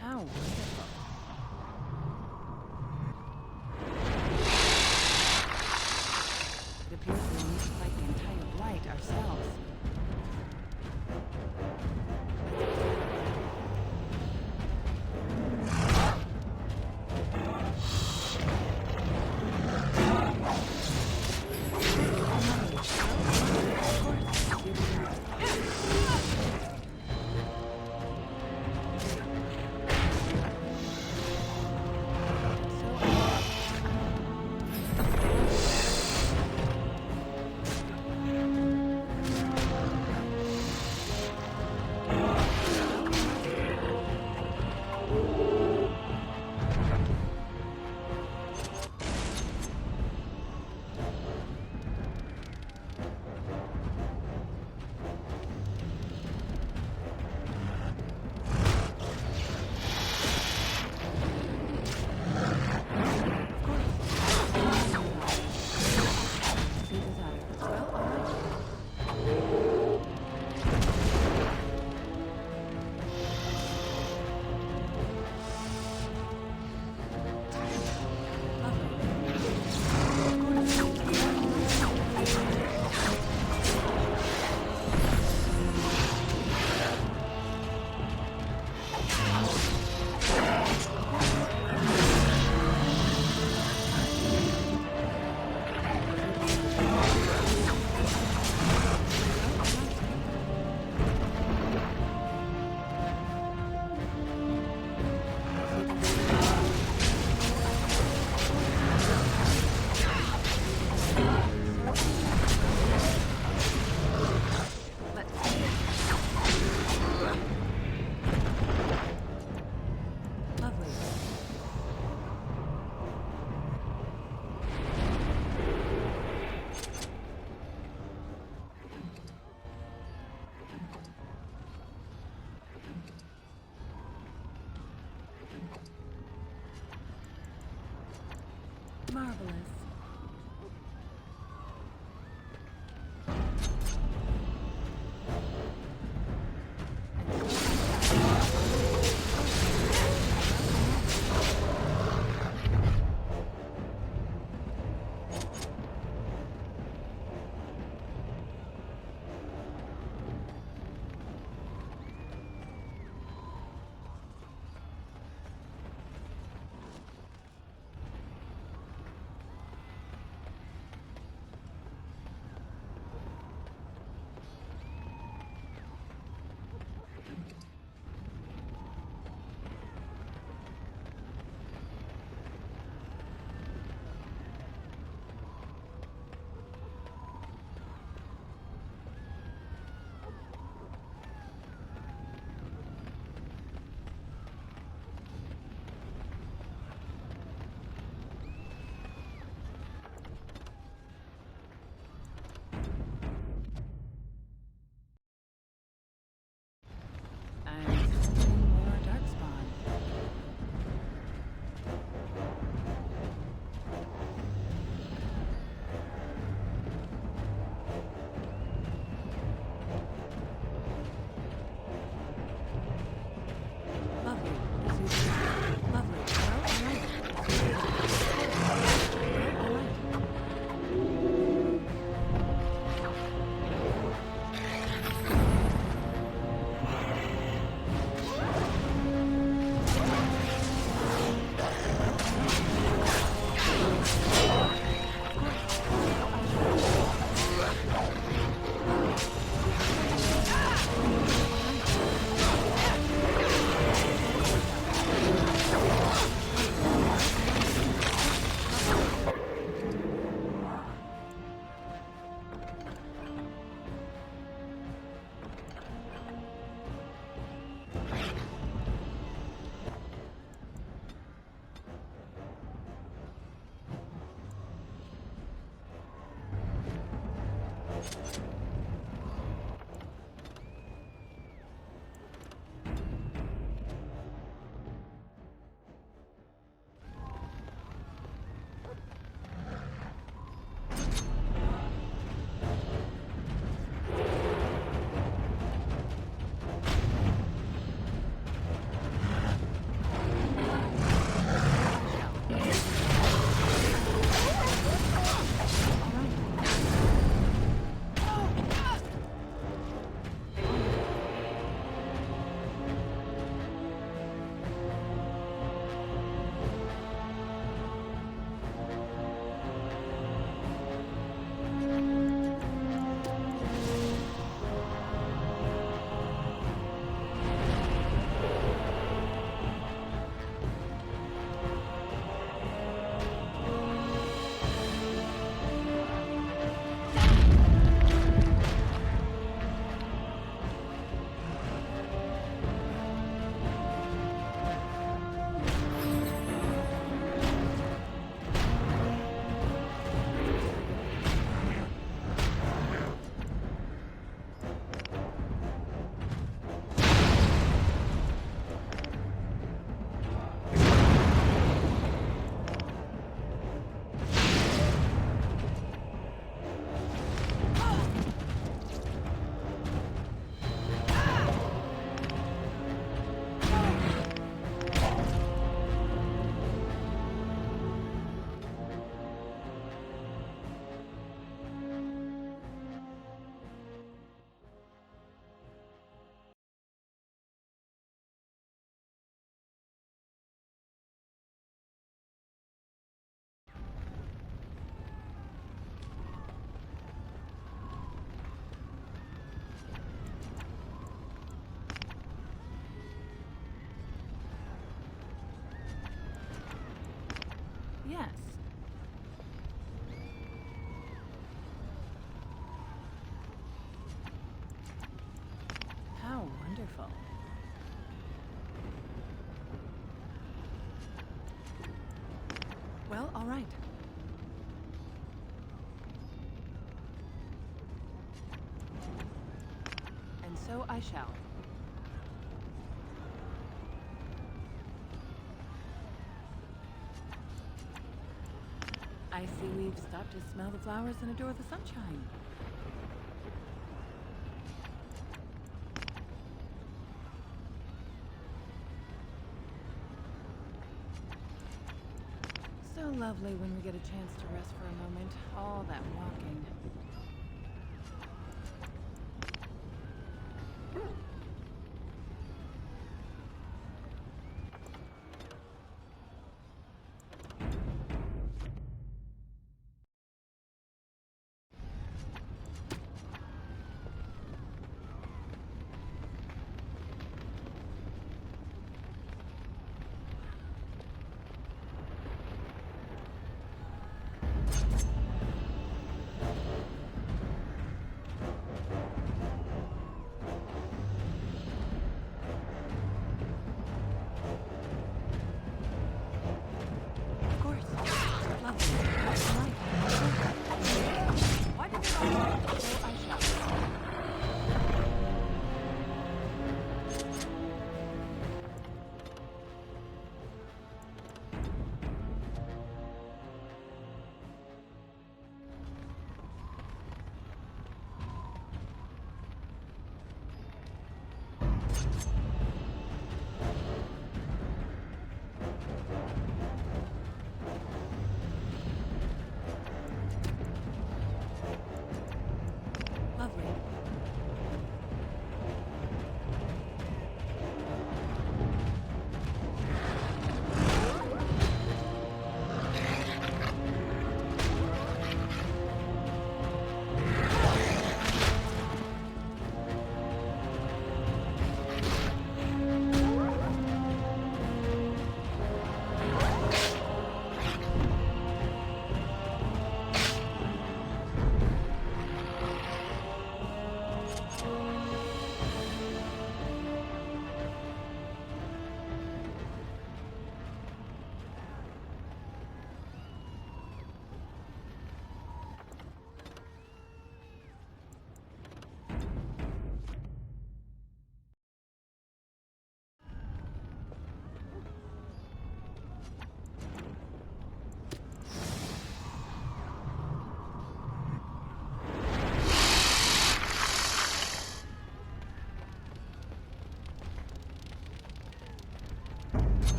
How wonderful. It appears we need to fight the entire blight ourselves. marvelous. Yes. How wonderful. Well, all right. And so I shall. I see we've stopped to smell the flowers and adore the sunshine. So lovely when we get a chance to rest for a moment. All that walking.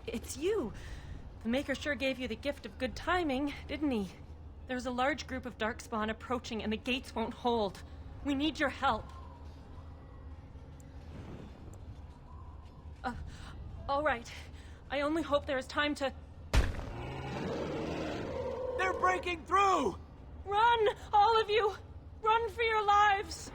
It's you. The Maker sure gave you the gift of good timing, didn't he? There's a large group of Darkspawn approaching and the gates won't hold. We need your help. All right. I only hope there is time to... They're breaking through! Run, all of you! Run for your lives!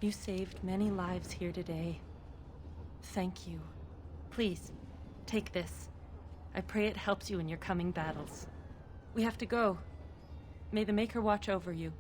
You saved many lives here today. Thank you. Please, take this. I pray it helps you in your coming battles. We have to go. May the Maker watch over you.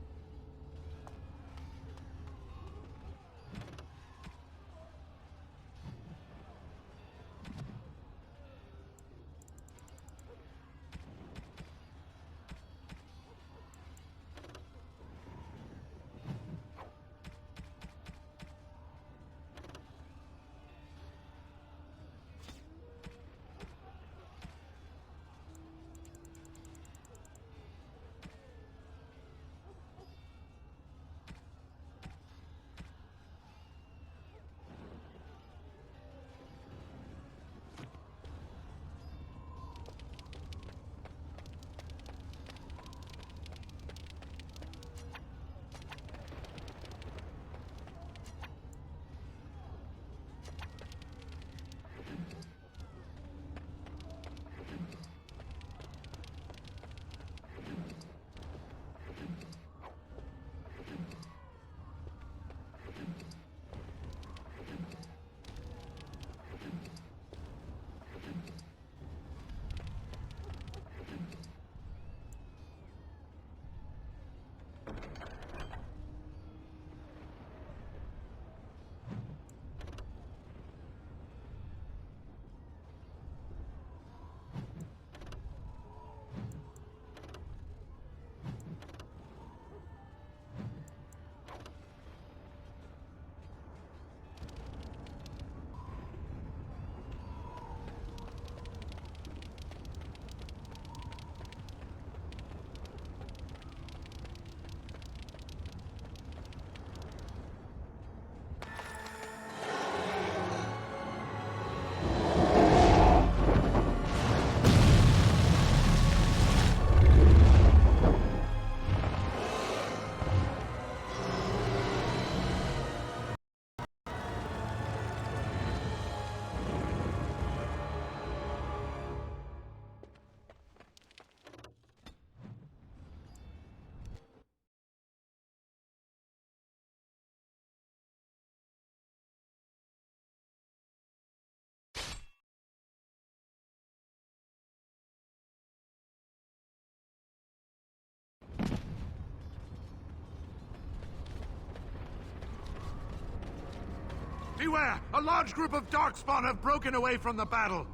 Beware! A large group of Darkspawn have broken away from the battle.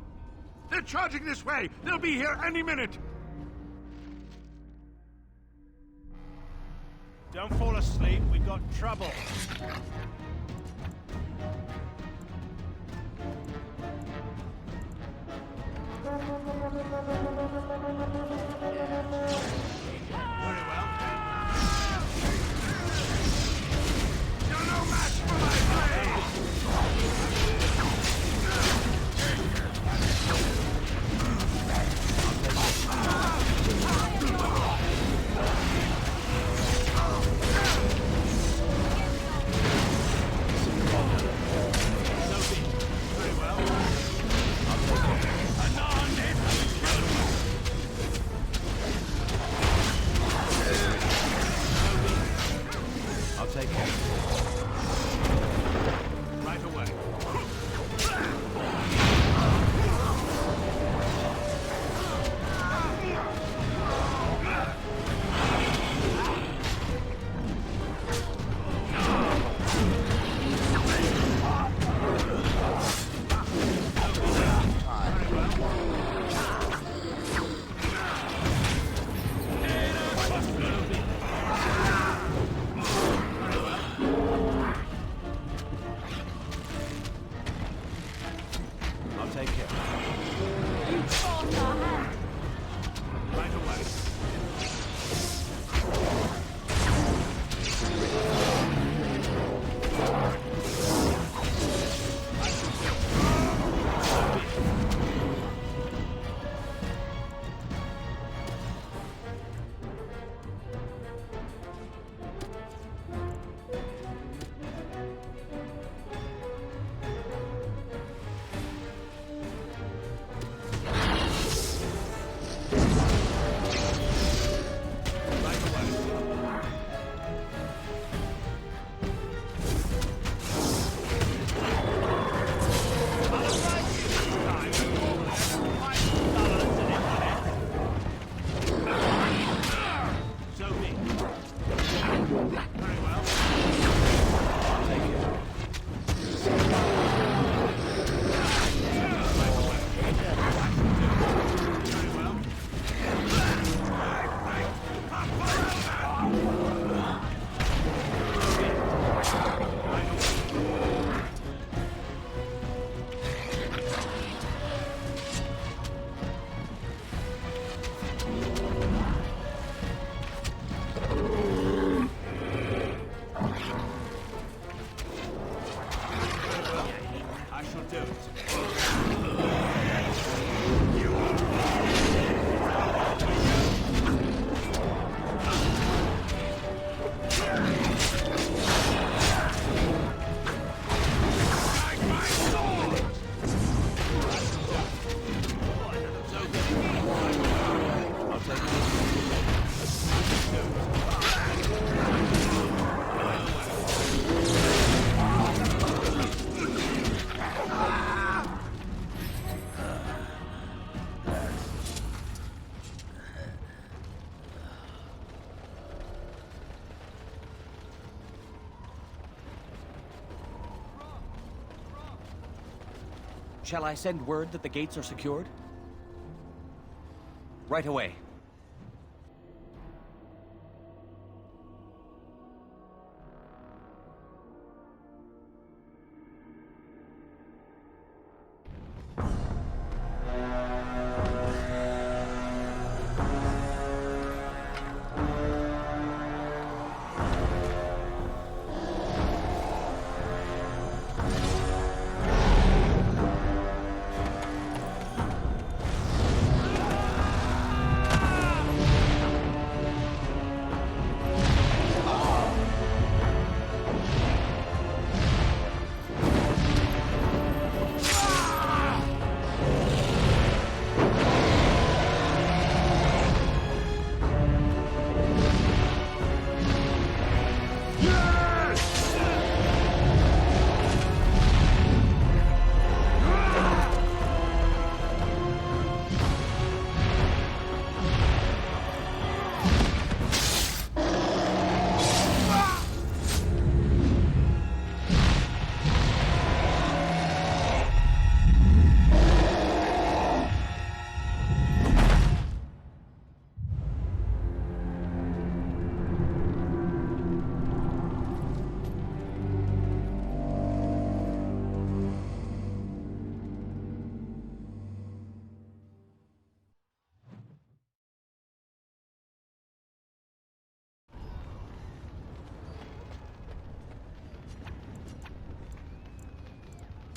They're charging this way. They'll be here any minute. Don't fall asleep. We've got trouble. Very well. You're no match for my blade! shall do it. Shall I send word that the gates are secured? Right away.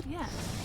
Yes.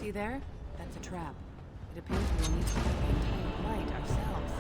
See there? That's a trap. It appears we will need to make the entire flight ourselves.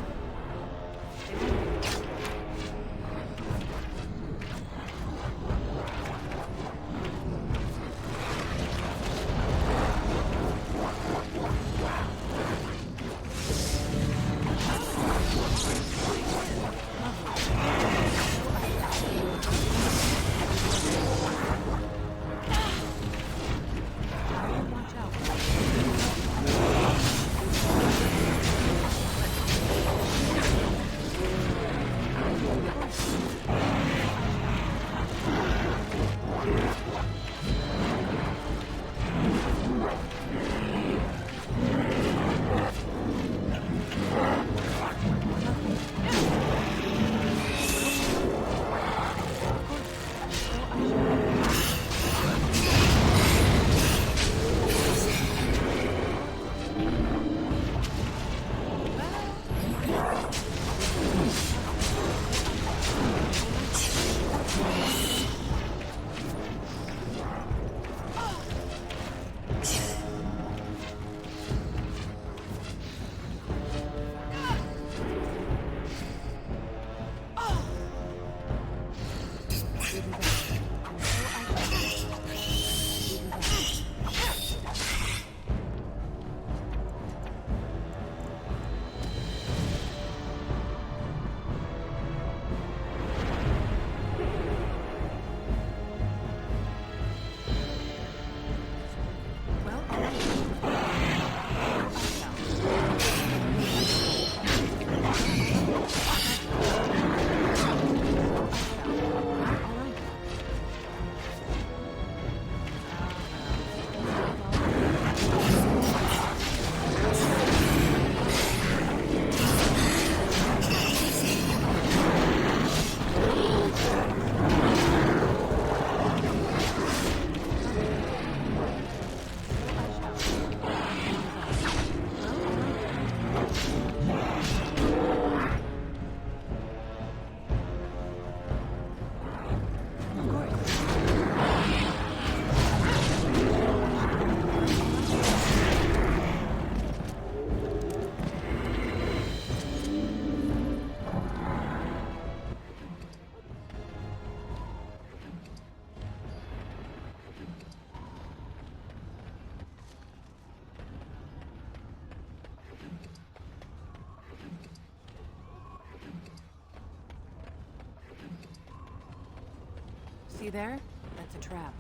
See there? That's a trap.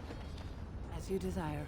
As you desire.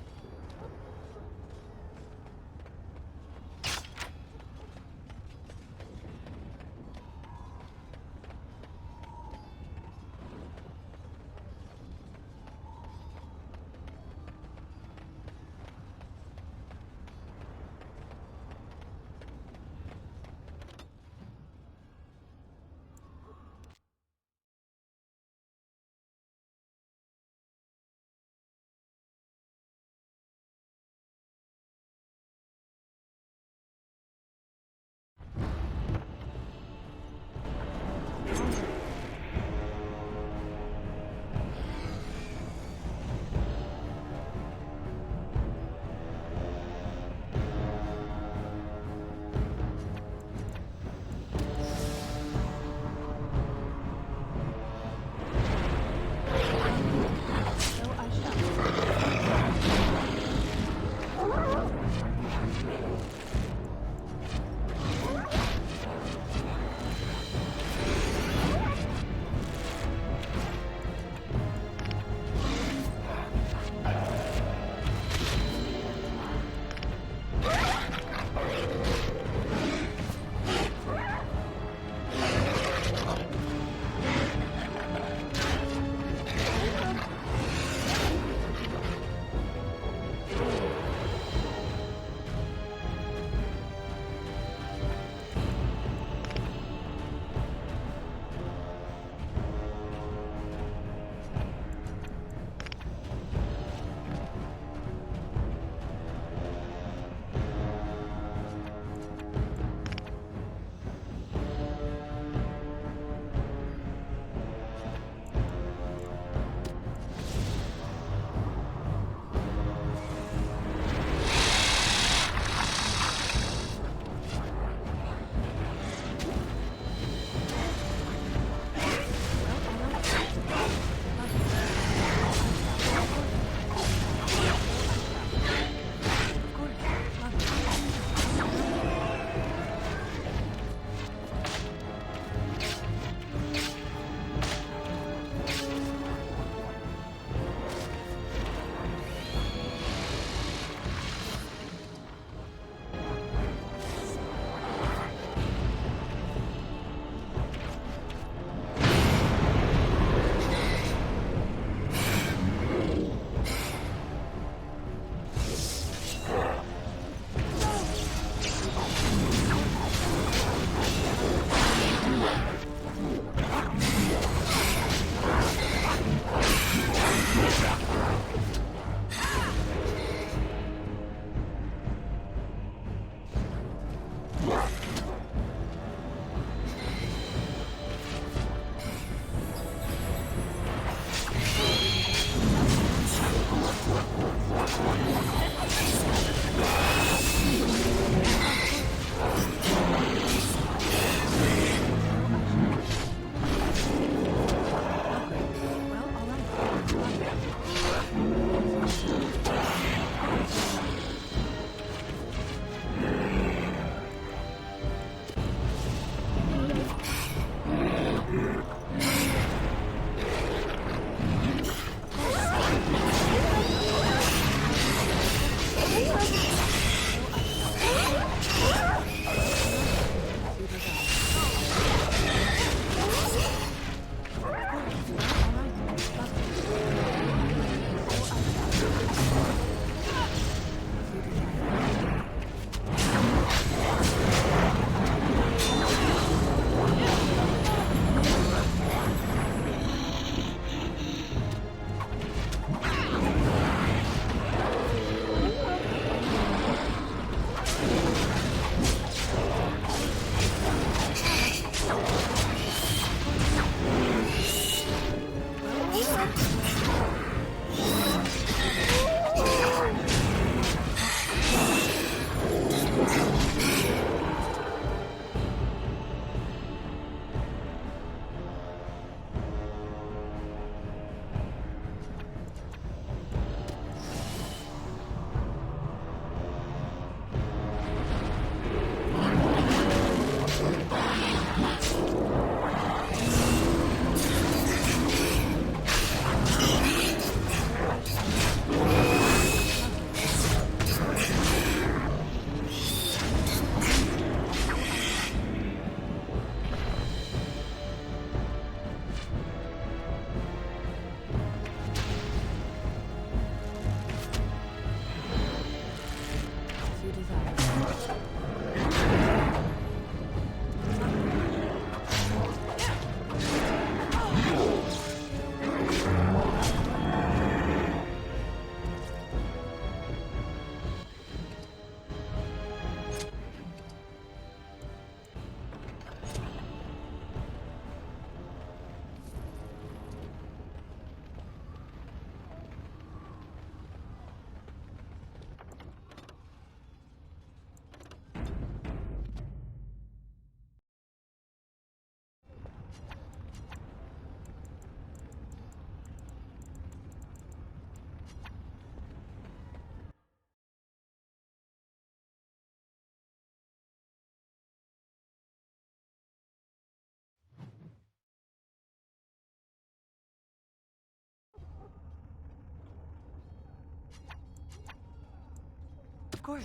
course.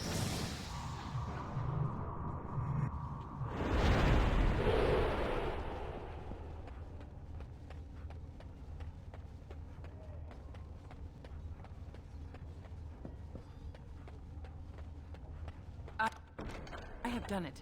I have done it.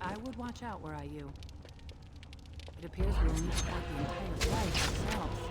I would watch out were I you. It appears we will need to fight the entire fight ourselves.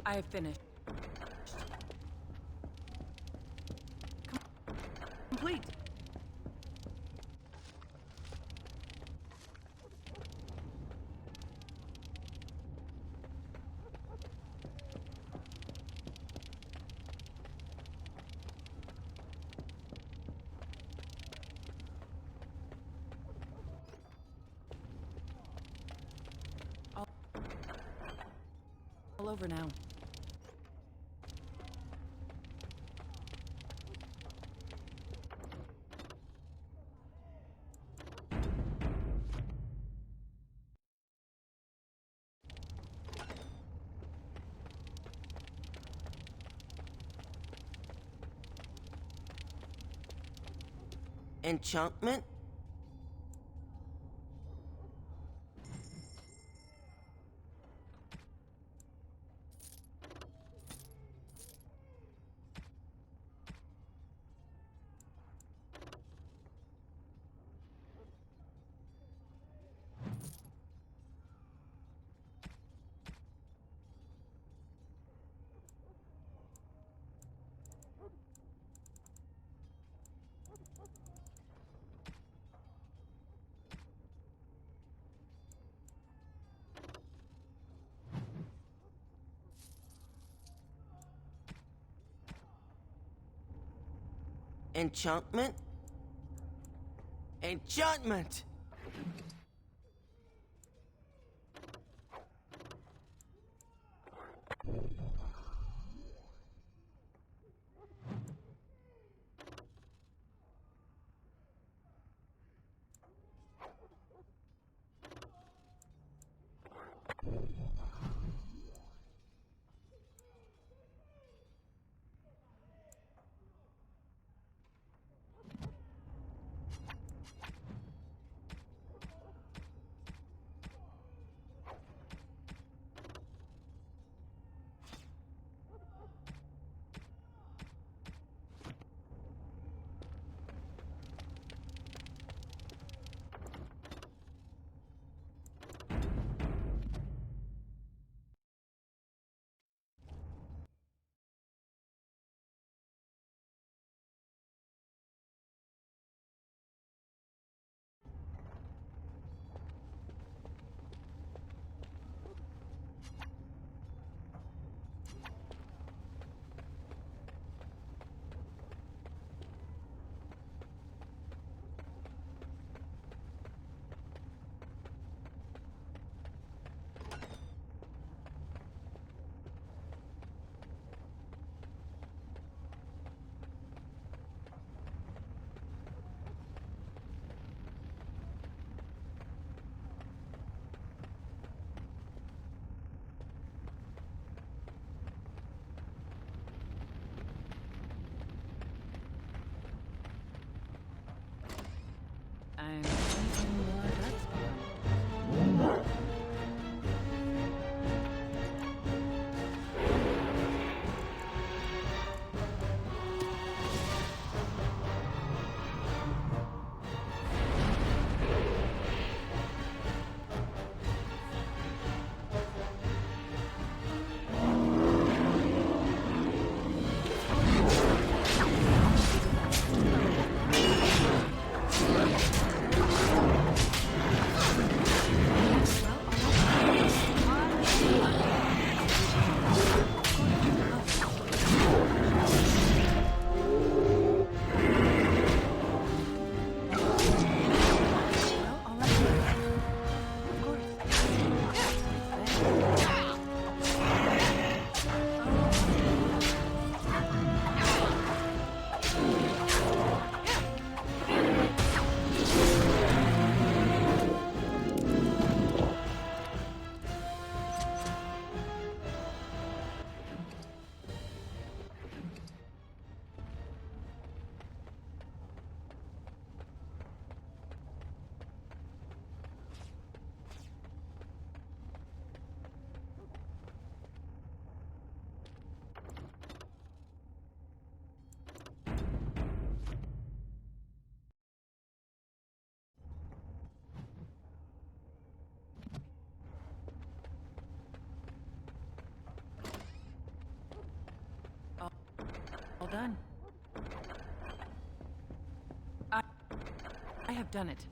I have finished. Complete. All over now. Enchantment? Enchantment? Enchantment! done. I have done it.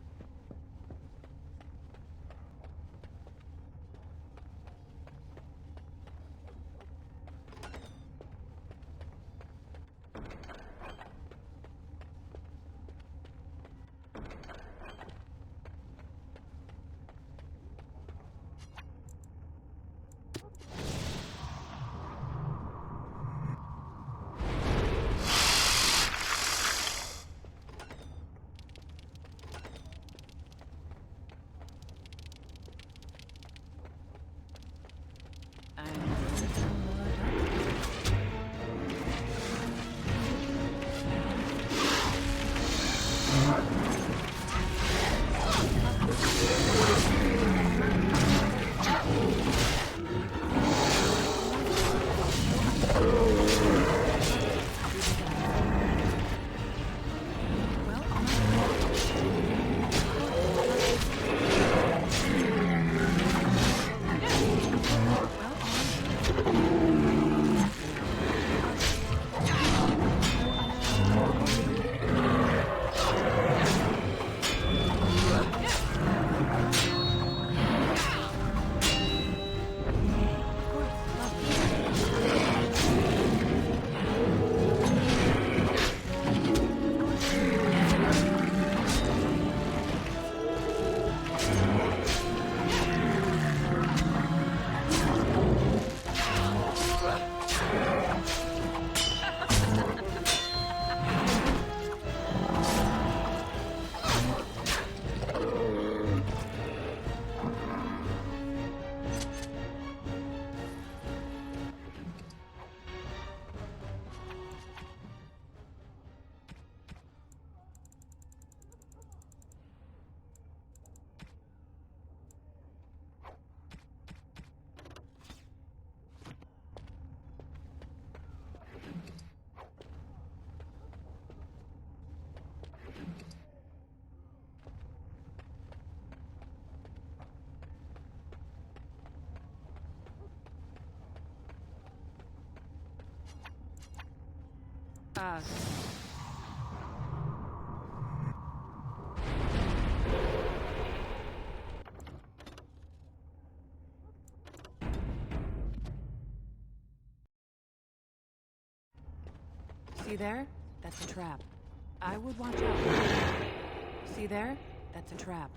See there? That's a trap. I would watch out. See there? That's a trap.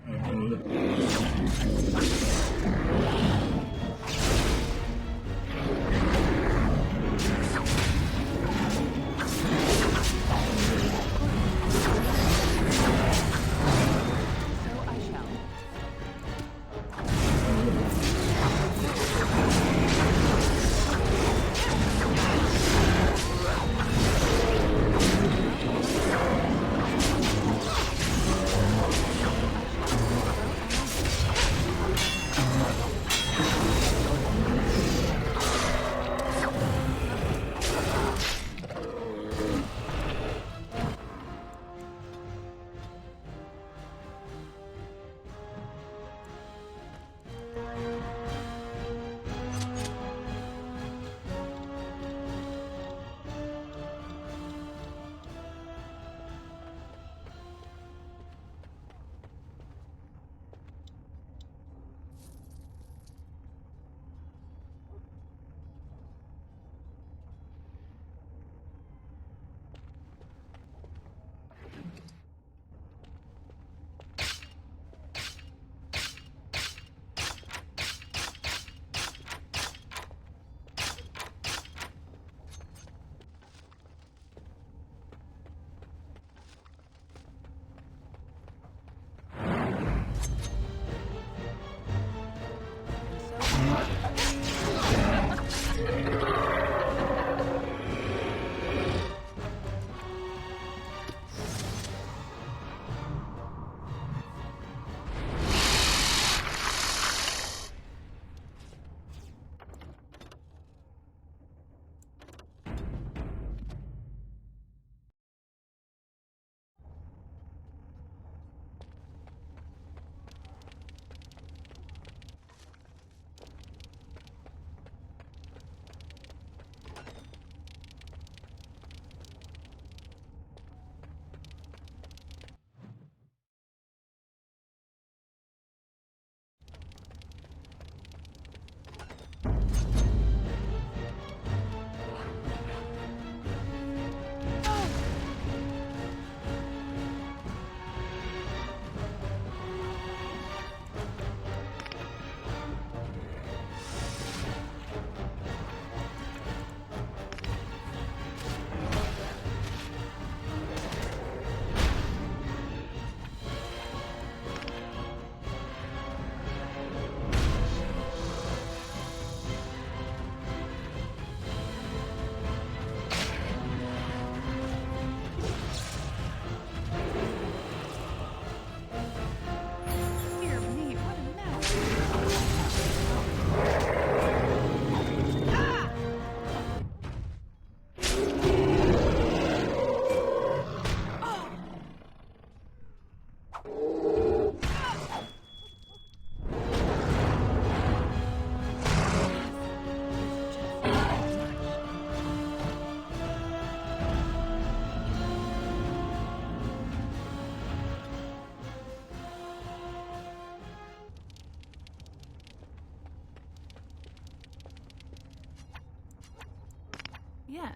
Yes.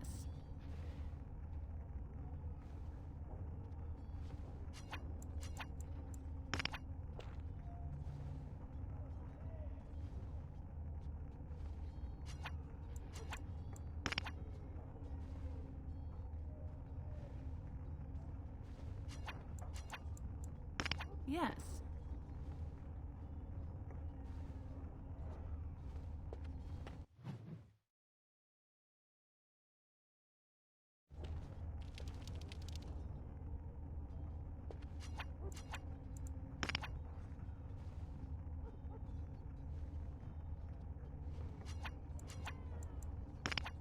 Yes.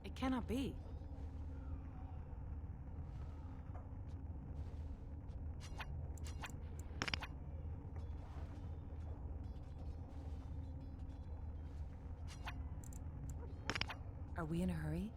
It cannot be. Are we in a hurry?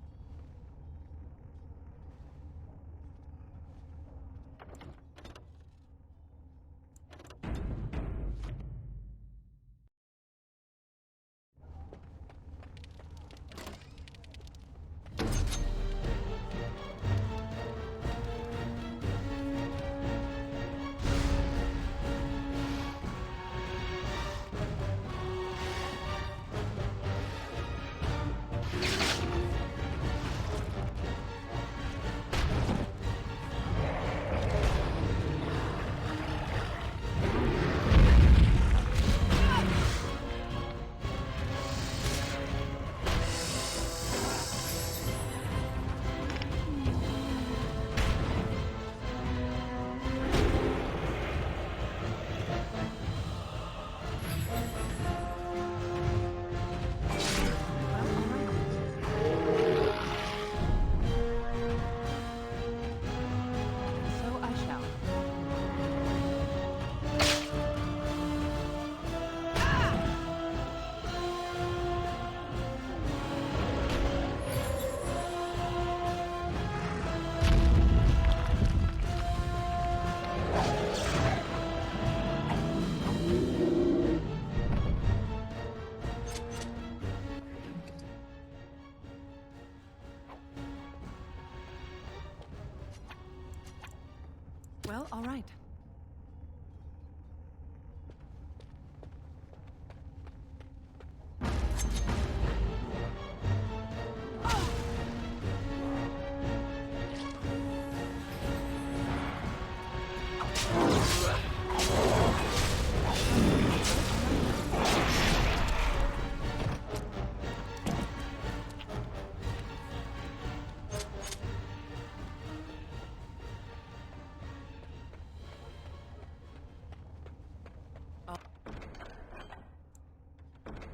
So I shall. Well, all right.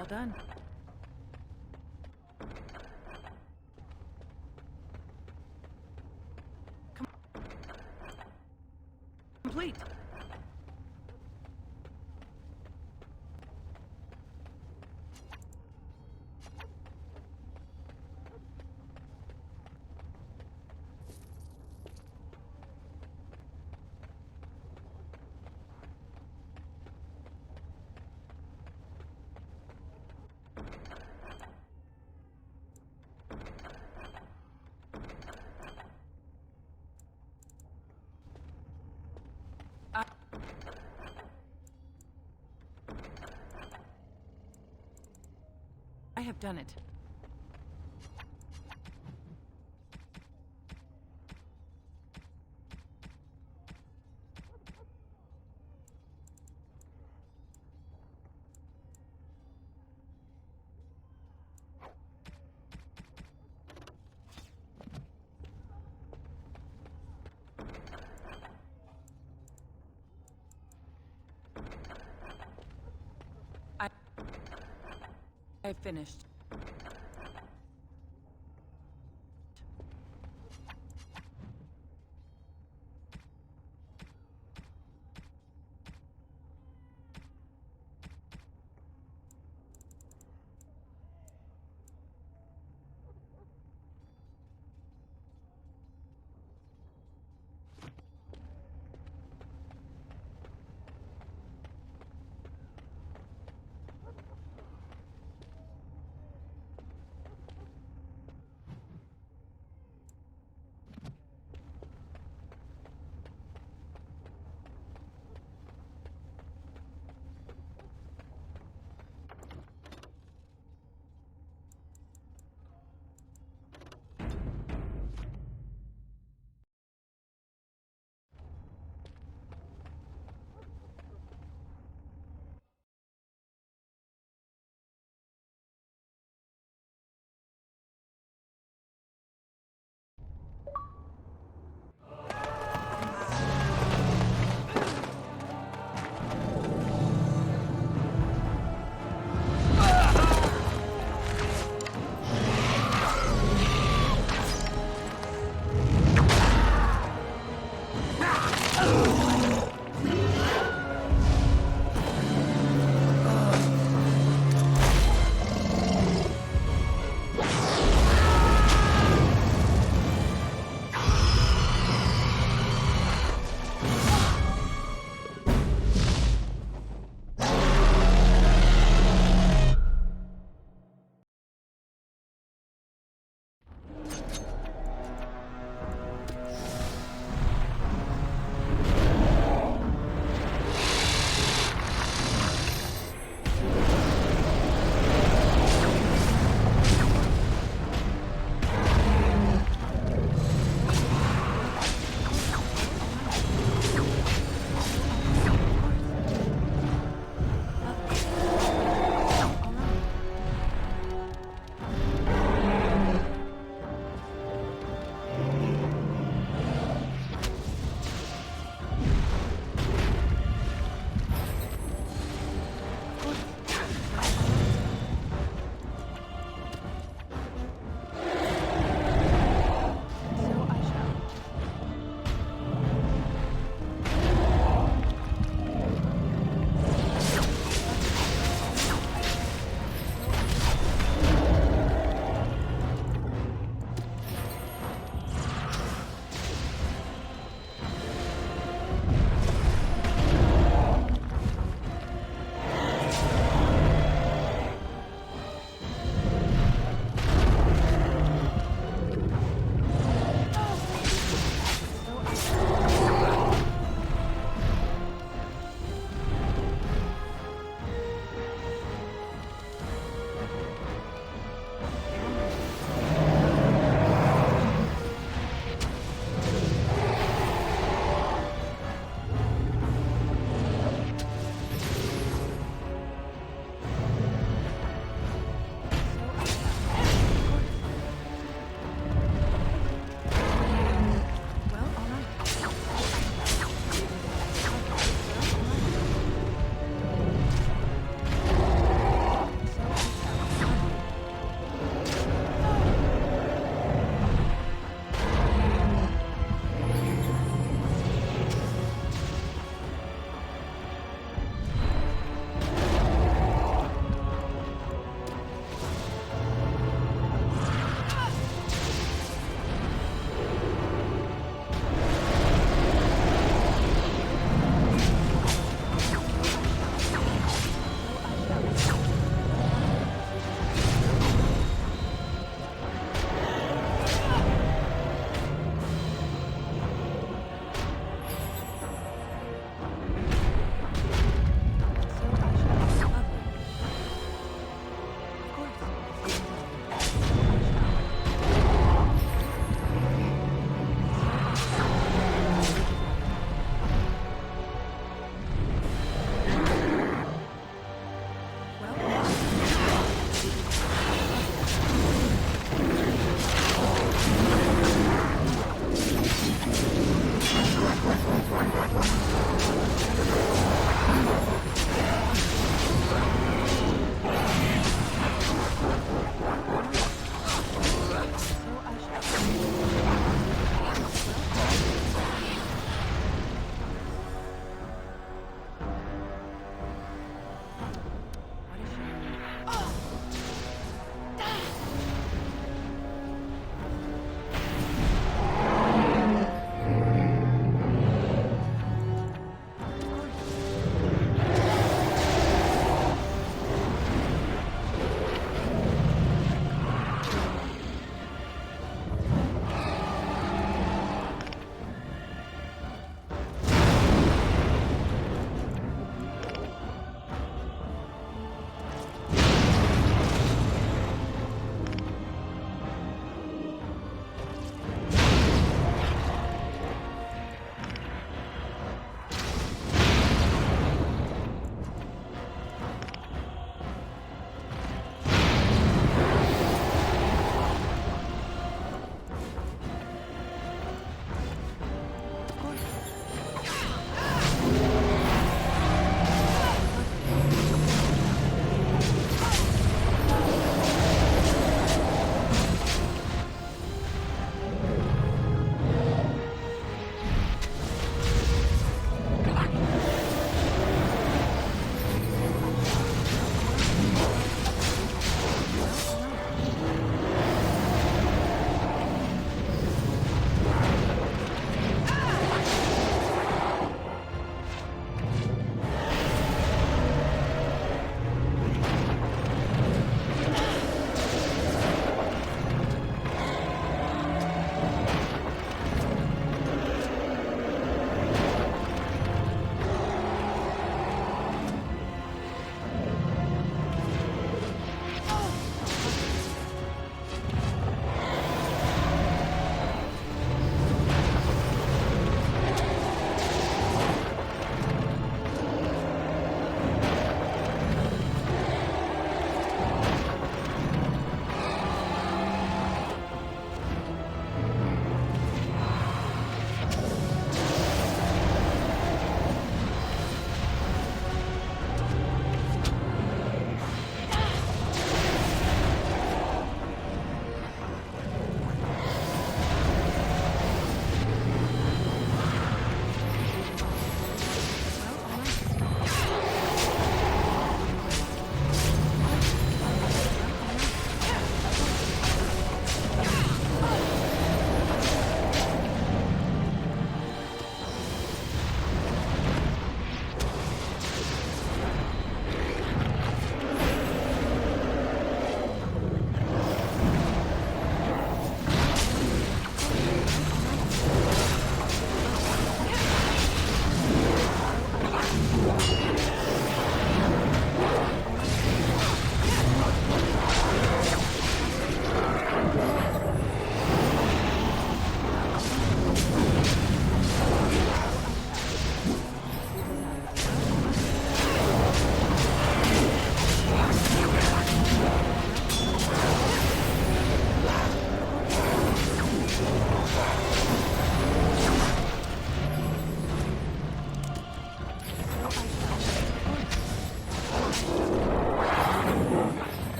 All done. Complete. I have done it. I've finished.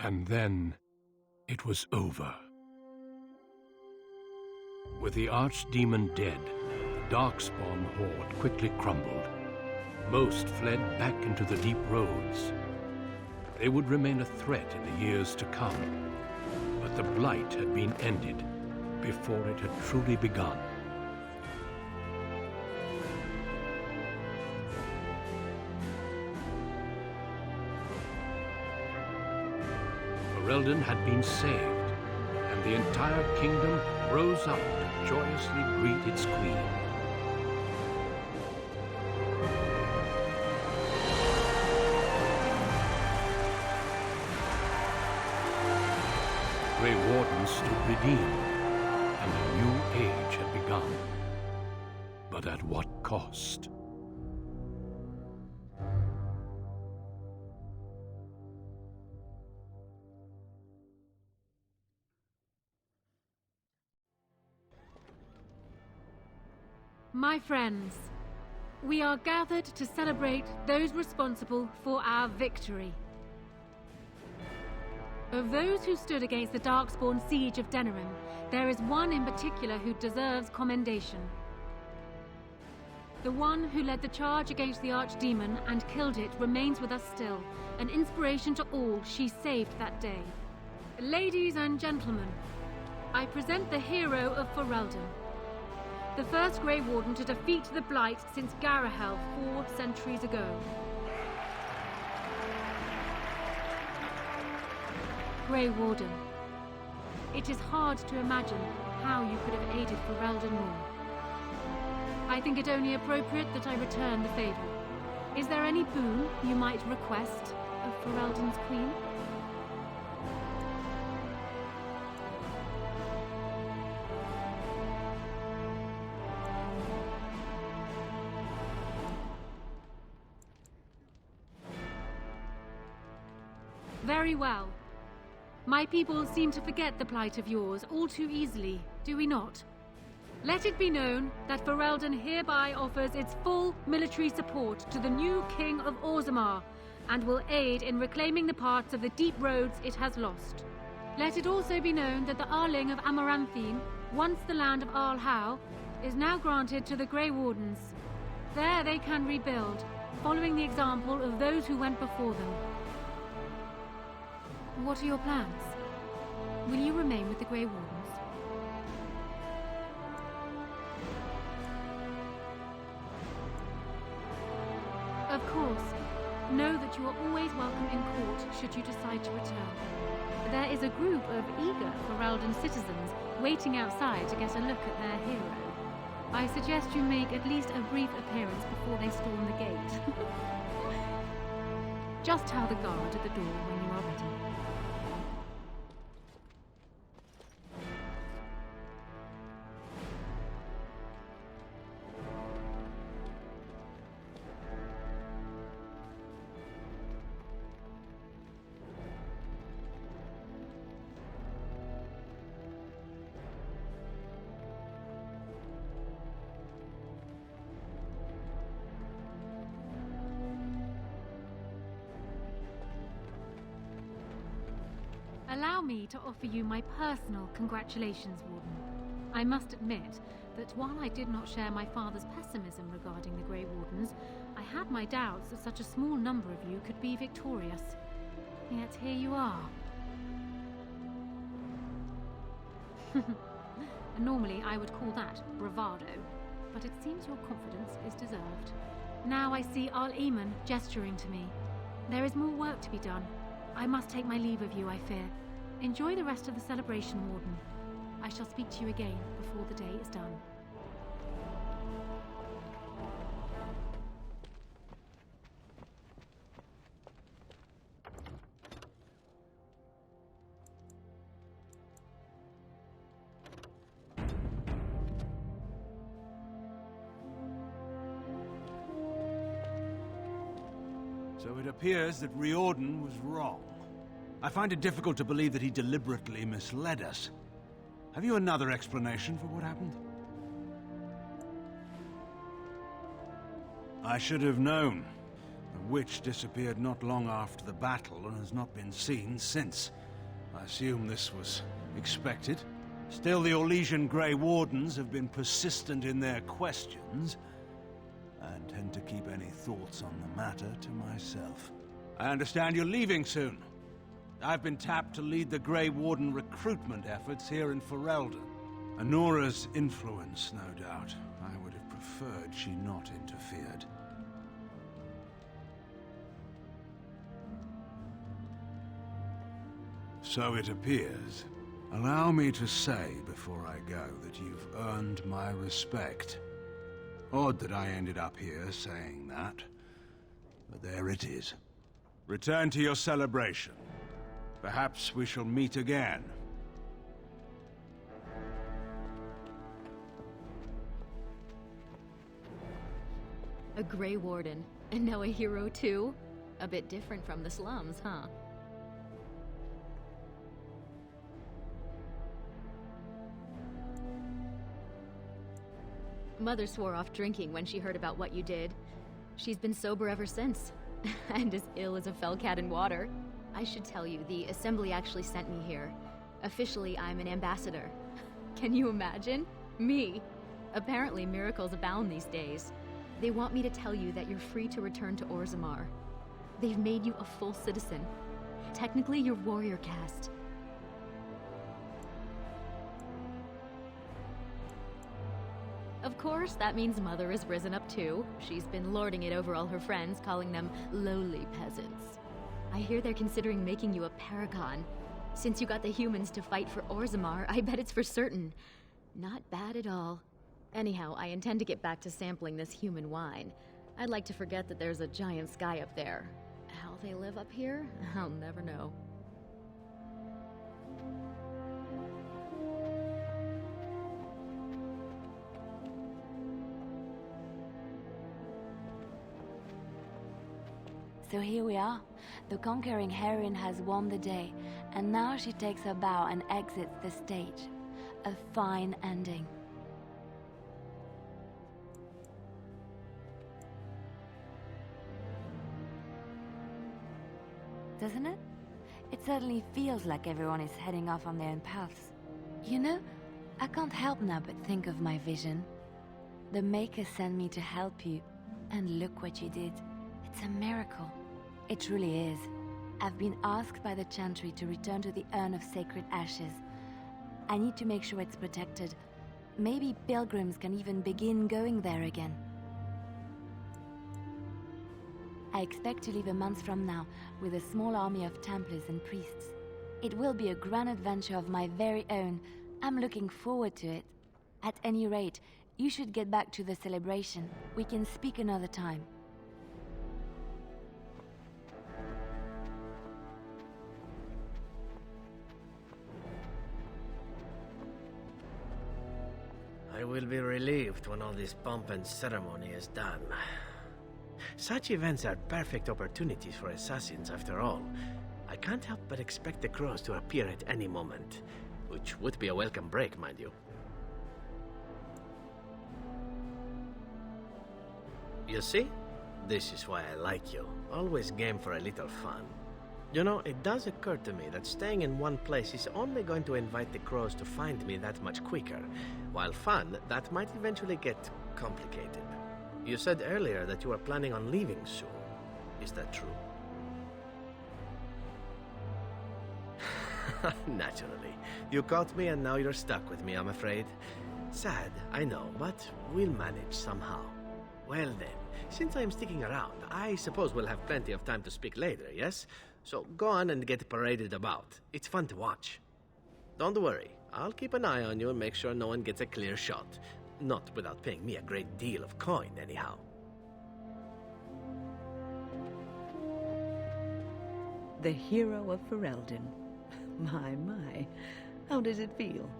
And then it was over. With the archdemon dead, the Darkspawn horde quickly crumbled. Most fled back into the deep roads. They would remain a threat in the years to come, but the blight had been ended before it had truly begun. Ferelden had been saved, and the entire kingdom rose up to joyously greet its queen. The Grey Wardens stood redeemed, and a new age had begun. But at what cost? My friends, we are gathered to celebrate those responsible for our victory. Of those who stood against the Darkspawn siege of Denerim, there is one in particular who deserves commendation. The one who led the charge against the Archdemon and killed it remains with us still, an inspiration to all she saved that day. Ladies and gentlemen, I present the hero of Ferelden, the first Grey Warden to defeat the Blight since Garahel 4 centuries ago. Grey Warden, it is hard to imagine how you could have aided Ferelden more. I think it only appropriate that I return the favor. Is there any boon you might request of Ferelden's queen? Very well. My people seem to forget the plight of yours all too easily, do we not? Let it be known that Ferelden hereby offers its full military support to the new King of Orzammar, and will aid in reclaiming the parts of the deep roads it has lost. Let it also be known that the Arling of Amaranthine, once the land of Arlhow, is now granted to the Grey Wardens. There they can rebuild, following the example of those who went before them. What are your plans? Will you remain with the Grey Wardens? Of course. Know that you are always welcome in court should you decide to return. There is a group of eager Ferelden citizens waiting outside to get a look at their hero. I suggest you make at least a brief appearance before they storm the gate. Just tell the guard at the door when you are ready. Allow me to offer you my personal congratulations, Warden. I must admit that while I did not share my father's pessimism regarding the Grey Wardens, I had my doubts that such a small number of you could be victorious. Yet here you are. Normally I would call that bravado, but it seems your confidence is deserved. Now I see Arl Eamon gesturing to me. There is more work to be done. I must take my leave of you, I fear. Enjoy the rest of the celebration, Warden. I shall speak to you again before the day is done. So it appears that Riordan was wrong. I find it difficult to believe that he deliberately misled us. Have you another explanation for what happened? I should have known. The witch disappeared not long after the battle and has not been seen since. I assume this was expected. Still, the Orlesian Grey Wardens have been persistent in their questions. I intend to keep any thoughts on the matter to myself. I understand you're leaving soon. I've been tapped to lead the Grey Warden recruitment efforts here in Ferelden. Anora's influence, no doubt. I would have preferred she not interfered. So it appears. Allow me to say before I go that you've earned my respect. Odd that I ended up here saying that, but there it is. Return to your celebration. Perhaps we shall meet again. A Grey Warden, and now a hero too? A bit different from the slums, huh? Mother swore off drinking when she heard about what you did. She's been sober ever since, and as ill as a fell cat in water. I should tell you, the Assembly actually sent me here. Officially, I'm an ambassador. Can you imagine? Me! Apparently, miracles abound these days. They want me to tell you that you're free to return to Orzammar. They've made you a full citizen. Technically, you're warrior caste. Of course, that means Mother has risen up too. She's been lording it over all her friends, calling them lowly peasants. I hear they're considering making you a paragon. Since you got the humans to fight for Orzammar, I bet it's for certain. Not bad at all. Anyhow, I intend to get back to sampling this human wine. I'd like to forget that there's a giant sky up there. How they live up here? I'll never know. So here we are. The conquering heroine has won the day, and now she takes her bow and exits the stage. A fine ending. Doesn't it? It certainly feels like everyone is heading off on their own paths. You know, I can't help now but think of my vision. The Maker sent me to help you, and look what you did. It's a miracle. It truly is. I've been asked by the Chantry to return to the Urn of Sacred Ashes. I need to make sure it's protected. Maybe pilgrims can even begin going there again. I expect to leave a month from now with a small army of Templars and priests. It will be a grand adventure of my very own. I'm looking forward to it. At any rate, you should get back to the celebration. We can speak another time. I will be relieved when all this pomp and ceremony is done. Such events are perfect opportunities for assassins, after all. I can't help but expect the crows to appear at any moment, which would be a welcome break, mind you. You see? This is why I like you. Always game for a little fun. You know, it does occur to me that staying in one place is only going to invite the crows to find me that much quicker, while fun, that might eventually get complicated. You said earlier that you were planning on leaving soon. Is that true? Naturally. You caught me and now you're stuck with me, I'm afraid. Sad, I know, but we'll manage somehow. Well then, since I'm sticking around, I suppose we'll have plenty of time to speak later, yes? So go on and get paraded about. It's fun to watch. Don't worry, I'll keep an eye on you and make sure no one gets a clear shot. Not without paying me a great deal of coin, anyhow. The hero of Ferelden. My. How does it feel?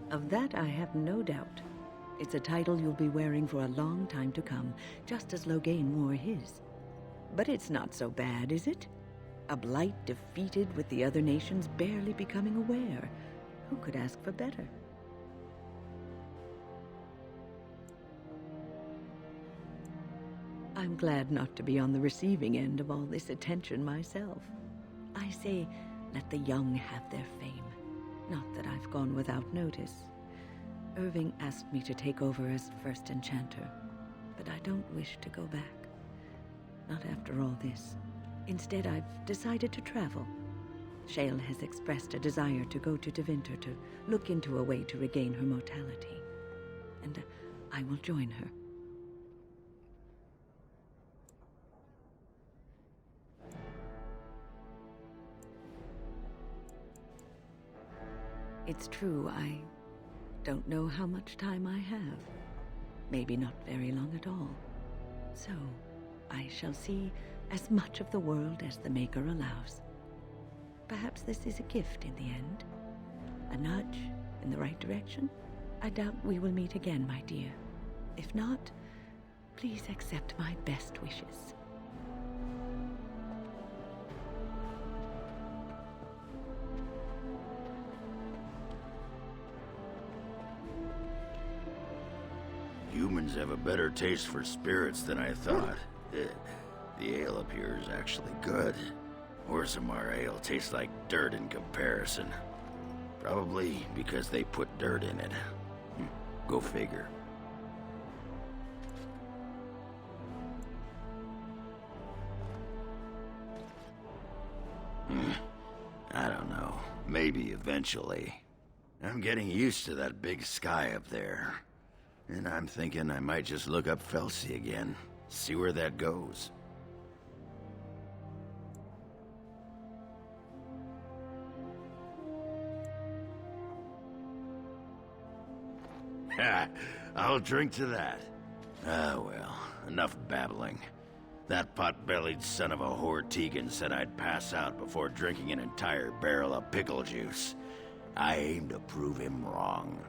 Of that I have no doubt. It's a title you'll be wearing for a long time to come, just as Loghain wore his. But it's not so bad, is it? A blight defeated with the other nations barely becoming aware. Who could ask for better? I'm glad not to be on the receiving end of all this attention myself. I say, let the young have their fame. Not that I've gone without notice. Irving asked me to take over as first enchanter, but I don't wish to go back. Not after all this. Instead, I've decided to travel. Shale has expressed a desire to go to Devinter to look into a way to regain her mortality. And I will join her. It's true, I don't know how much time I have. Maybe not very long at all. So, I shall see as much of the world as the Maker allows. Perhaps this is a gift in the end. A nudge in the right direction? I doubt we will meet again, my dear. If not, please accept my best wishes. Humans have a better taste for spirits than I thought. The ale up here is actually good. Orzammar ale tastes like dirt in comparison. Probably because they put dirt in it. Go figure. I don't know. Maybe eventually. I'm getting used to that big sky up there. And I'm thinking I might just look up Felsi again. See where that goes. Ha! I'll drink to that. Ah, well, enough babbling. That pot-bellied son of a whore Tegan said I'd pass out before drinking an entire barrel of pickle juice. I aim to prove him wrong.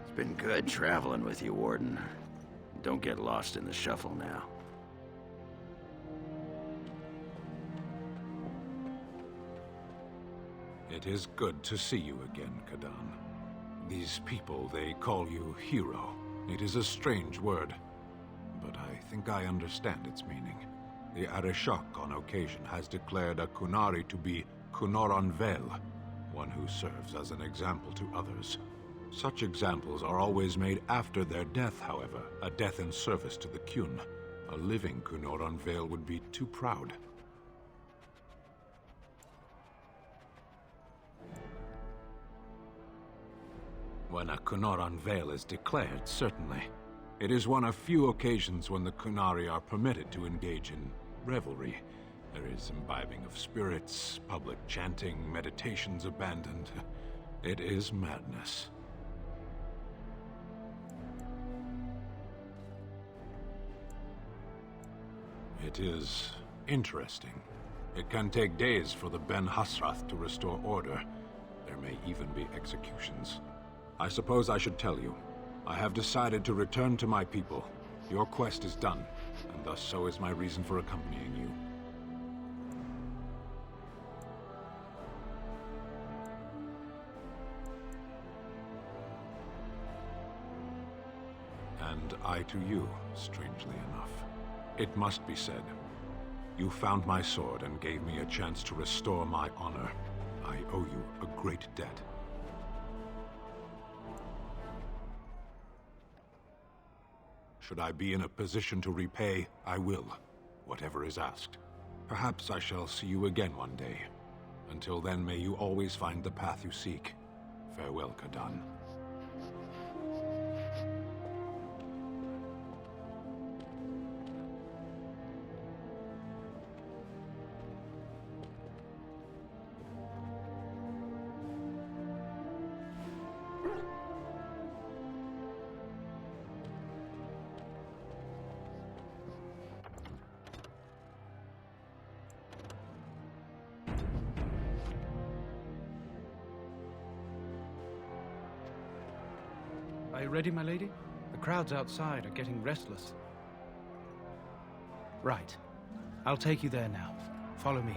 It's been good traveling with you, Warden. Don't get lost in the shuffle now. It is good to see you again, Kadan. These people, they call you hero. It is a strange word, but I think I understand its meaning. The Arishok on occasion has declared a Kunari to be Kunoran Vel, one who serves as an example to others. Such examples are always made after their death, however, a death in service to the Kyun. A living Kunoran Vel would be too proud. When a Kunoran Vel is declared, certainly. It is one of few occasions when the Kunari are permitted to engage in revelry. There is imbibing of spirits, public chanting, meditations abandoned. It is madness. It is interesting. It can take days for the Ben Hasrath to restore order. There may even be executions. I suppose I should tell you. I have decided to return to my people. Your quest is done, and thus so is my reason for accompanying you. And I to you, strangely enough. It must be said. You found my sword and gave me a chance to restore my honor. I owe you a great debt. Should I be in a position to repay, I will, whatever is asked. Perhaps I shall see you again one day. Until then, may you always find the path you seek. Farewell, Kadan. Are you ready, my lady? The crowds outside are getting restless. Right. I'll take you there now. Follow me.